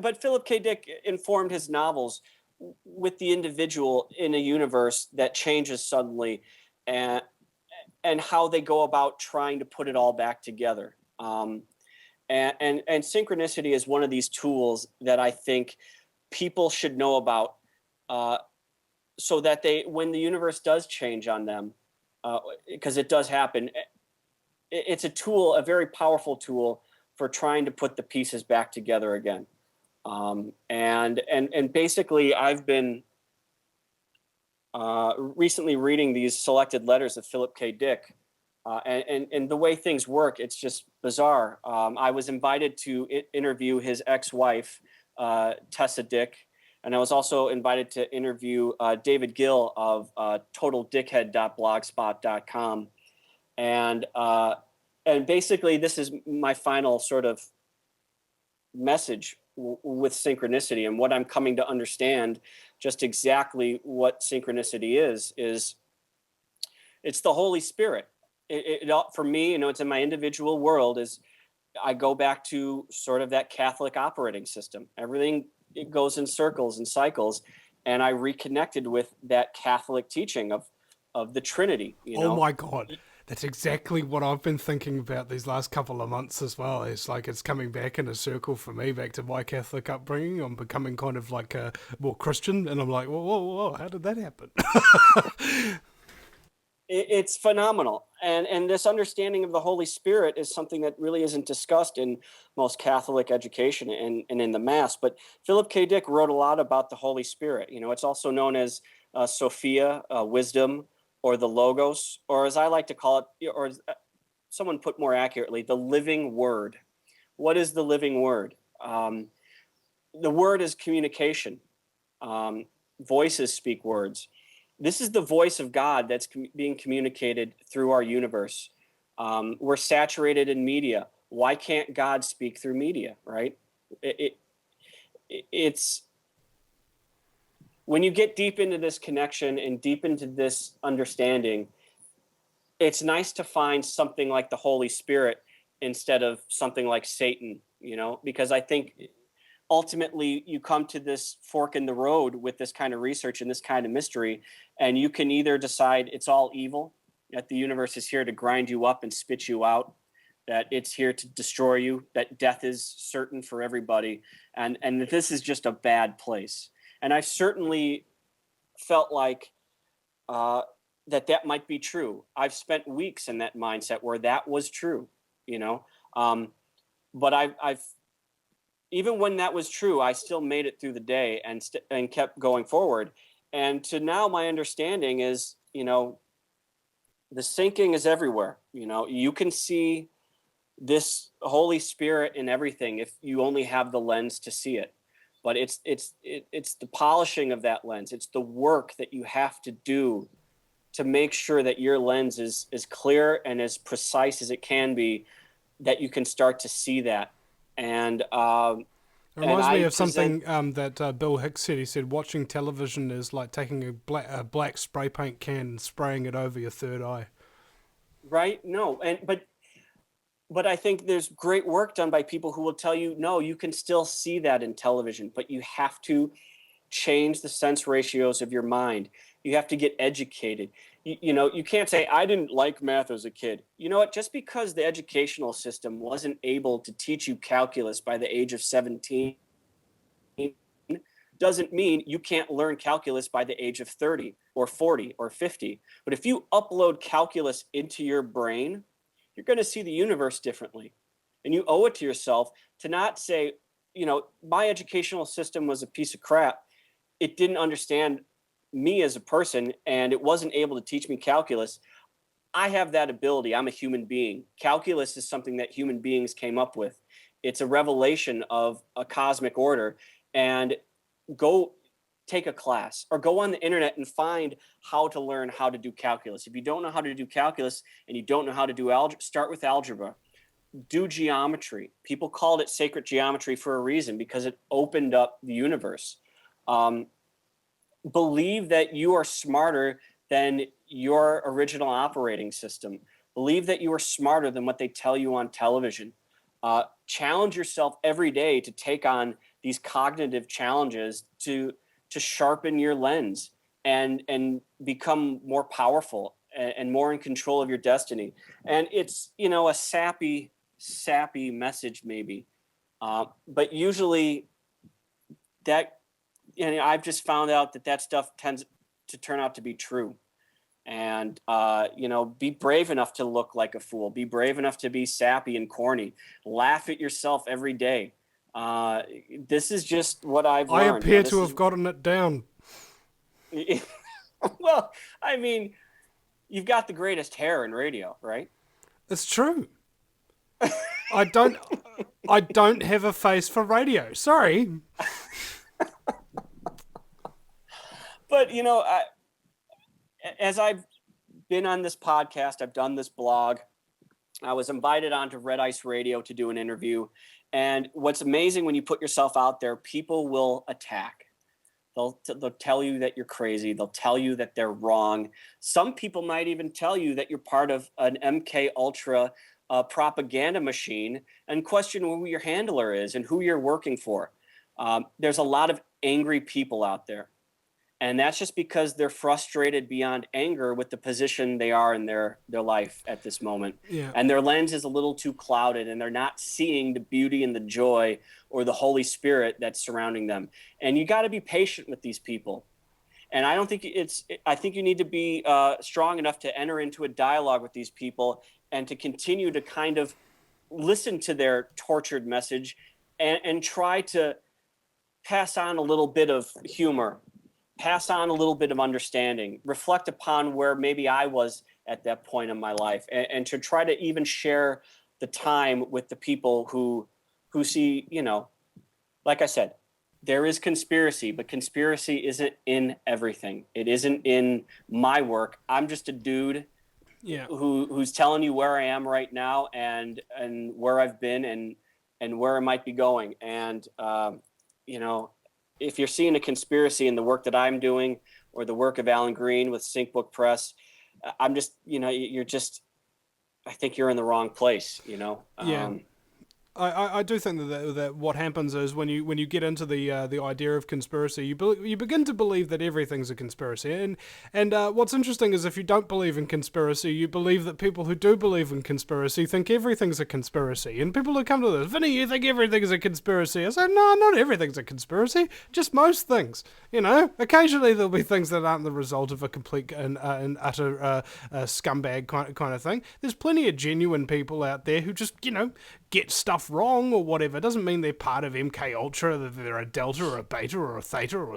But Philip K. Dick informed his novels with the individual in a universe that changes suddenly, and how they go about trying to put it all back together. And synchronicity is one of these tools that I think people should know about, so that when the universe does change on them, because it does happen, it's a tool, a very powerful tool for trying to put the pieces back together again. And basically, I've been recently reading these selected letters of Philip K. Dick, and the way things work, it's just bizarre. I was invited to interview his ex-wife, Tessa Dick, and I was also invited to interview David Gill of totaldickhead.blogspot.com, and basically, this is my final sort of message with synchronicity, and what I'm coming to understand just exactly what synchronicity is it's the Holy Spirit. It for me, it's in my individual world, is I go back to sort of that Catholic operating system. Everything, it goes in circles and cycles, and I reconnected with that Catholic teaching of the Trinity. Oh my God. That's exactly what I've been thinking about these last couple of months as well. It's like it's coming back in a circle for me, back to my Catholic upbringing. I'm becoming kind of like a more Christian, and I'm like, whoa, how did that happen? It's phenomenal. And this understanding of the Holy Spirit is something that really isn't discussed in most Catholic education and in the Mass. But Philip K. Dick wrote a lot about the Holy Spirit. It's also known as Sophia, wisdom, or the Logos, or as I like to call it, or as someone put more accurately, the living word. What is the living word? The word is communication. Voices speak words. This is the voice of God that's being communicated through our universe. We're saturated in media. Why can't God speak through media, right? It's when you get deep into this connection and deep into this understanding, it's nice to find something like the Holy Spirit instead of something like Satan, because I think ultimately you come to this fork in the road with this kind of research and this kind of mystery, and you can either decide it's all evil, that the universe is here to grind you up and spit you out, that it's here to destroy you, that death is certain for everybody, and that this is just a bad place. And I certainly felt like that might be true. I've spent weeks in that mindset where that was true, you know. But I've even when that was true, I still made it through the day and kept going forward. And to now, my understanding is, you know, the syncing is everywhere. You know, you can see this Holy Spirit in everything if you only have the lens to see it. But it's the polishing of that lens. It's the work that you have to do to make sure that your lens is as clear and as precise as it can be, that you can start to see that. And it reminds me of something that Bill Hicks said. He said watching television is like taking a black spray paint can and spraying it over your third eye. Right? No, but I think there's great work done by people who will tell you, no, you can still see that in television, but you have to change the sense ratios of your mind. You have to get educated. You know, you can't say, I didn't like math as a kid. You know what? Just because the educational system wasn't able to teach you calculus by the age of 17 doesn't mean you can't learn calculus by the age of 30 or 40 or 50. But if you upload calculus into your brain, you're going to see the universe differently. And you owe it to yourself to not say, you know, my educational system was a piece of crap. It didn't understand me as a person, and it wasn't able to teach me calculus. I have that ability. I'm a human being. Calculus is something that human beings came up with. It's a revelation of a cosmic order. And go take a class or go on the internet and find how to learn how to do calculus. If you don't know how to do calculus and you don't know how to do algebra, start with algebra. Do geometry. People called it sacred geometry for a reason, because it opened up the universe. Believe that you are smarter than your original operating system. Believe that you are smarter than what they tell you on television. Challenge yourself every day to take on these cognitive challenges to sharpen your lens and become more powerful and more in control of your destiny. And it's, you know, a sappy message maybe. But usually that, you know, I've just found out that stuff tends to turn out to be true. And, you know, be brave enough to look like a fool. Be brave enough to be sappy and corny. Laugh at yourself every day. This is just what I've learned. I appear to have gotten it down. Well, I mean, you've got the greatest hair in radio, right? It's true. I don't have a face for radio. Sorry. But, you know, as I've been on this podcast, I've done this blog, I was invited onto Red Ice Radio to do an interview. And what's amazing, when you put yourself out there, people will attack. They'll tell you that you're crazy. They'll tell you that they're wrong. Some people might even tell you that you're part of an MK Ultra propaganda machine and question who your handler is and who you're working for. There's a lot of angry people out there. And that's just because they're frustrated beyond anger with the position they are in their life at this moment. Yeah. And their lens is a little too clouded, and they're not seeing the beauty and the joy or the Holy Spirit that's surrounding them. And you got to be patient with these people. And I don't think I think you need to be strong enough to enter into a dialogue with these people and to continue to kind of listen to their tortured message and try to pass on a little bit of humor, pass on a little bit of understanding, reflect upon where maybe I was at that point in my life, and to try to even share the time with the people who see, you know, like I said, there is conspiracy, but conspiracy isn't in everything. It isn't in my work. I'm just a dude who's telling you where I am right now and where I've been and where I might be going. And, you know, if you're seeing a conspiracy in the work that I'm doing or the work of Alan Green with Sync Book Press, I'm just, you know, I think you're in the wrong place, you know? Yeah. I do think that what happens is when you get into the idea of conspiracy, you begin to believe that everything's a conspiracy, and what's interesting is if you don't believe in conspiracy, you believe that people who do believe in conspiracy think everything's a conspiracy, and people who come to this, Vinny, you think everything's a conspiracy? I say, no, not everything's a conspiracy, just most things. You know, occasionally there'll be things that aren't the result of a complete and utter scumbag kind of thing. There's plenty of genuine people out there who just, you know, get stuff wrong or whatever. It doesn't mean they're part of MK Ultra, that they're a Delta or a Beta or a Theta or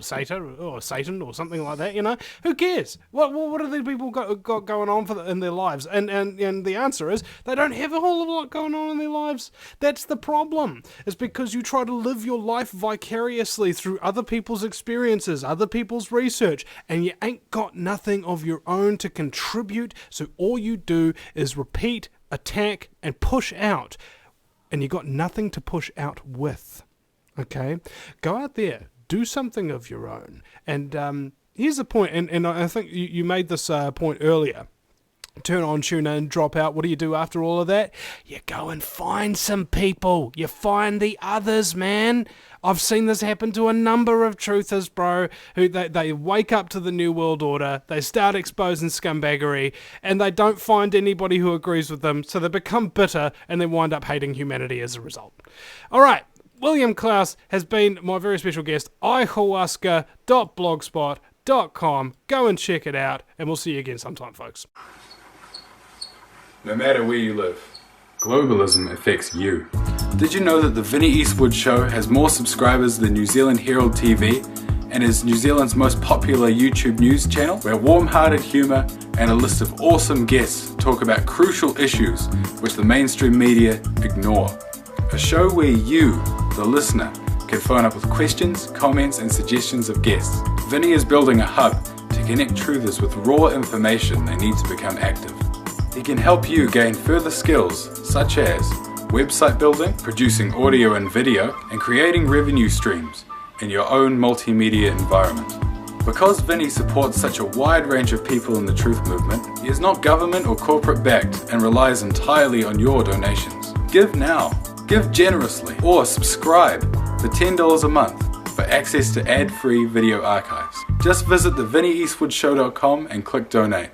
a Satan or something like that, you know? Who cares? What do these people got going on in their lives? And the answer is they don't have a whole lot going on in their lives. That's the problem. It's because you try to live your life vicariously through other people's experiences, other people's research, and you ain't got nothing of your own to contribute, so all you do is repeat, attack, and push out. And you got nothing to push out with, okay? Go out there, do something of your own. And here's the point, and I think you made this point earlier. Turn on, tune in, drop out. What do you do after all of that? You go and find some people. You find the others, man. I've seen this happen to a number of truthers, bro, who they wake up to the New World Order, they start exposing scumbaggery, and they don't find anybody who agrees with them, so they become bitter, and then wind up hating humanity as a result. All right, William Klaus has been my very special guest, ayahuasca.blogspot.com. Go and check it out, and we'll see you again sometime, folks. No matter where you live, globalism affects you. Did you know that the Vinny Eastwood show has more subscribers than New Zealand Herald TV and is New Zealand's most popular YouTube news channel, where warm-hearted humour and a list of awesome guests talk about crucial issues which the mainstream media ignore? A show where you, the listener, can phone up with questions, comments and suggestions of guests. Vinny is building a hub to connect truthers with raw information they need to become active. He can help you gain further skills such as website building, producing audio and video, and creating revenue streams in your own multimedia environment. Because Vinny supports such a wide range of people in the truth movement, he is not government or corporate backed and relies entirely on your donations. Give now, give generously, or subscribe for $10 a month for access to ad-free video archives. Just visit thevinnyeastwoodshow.com and click donate.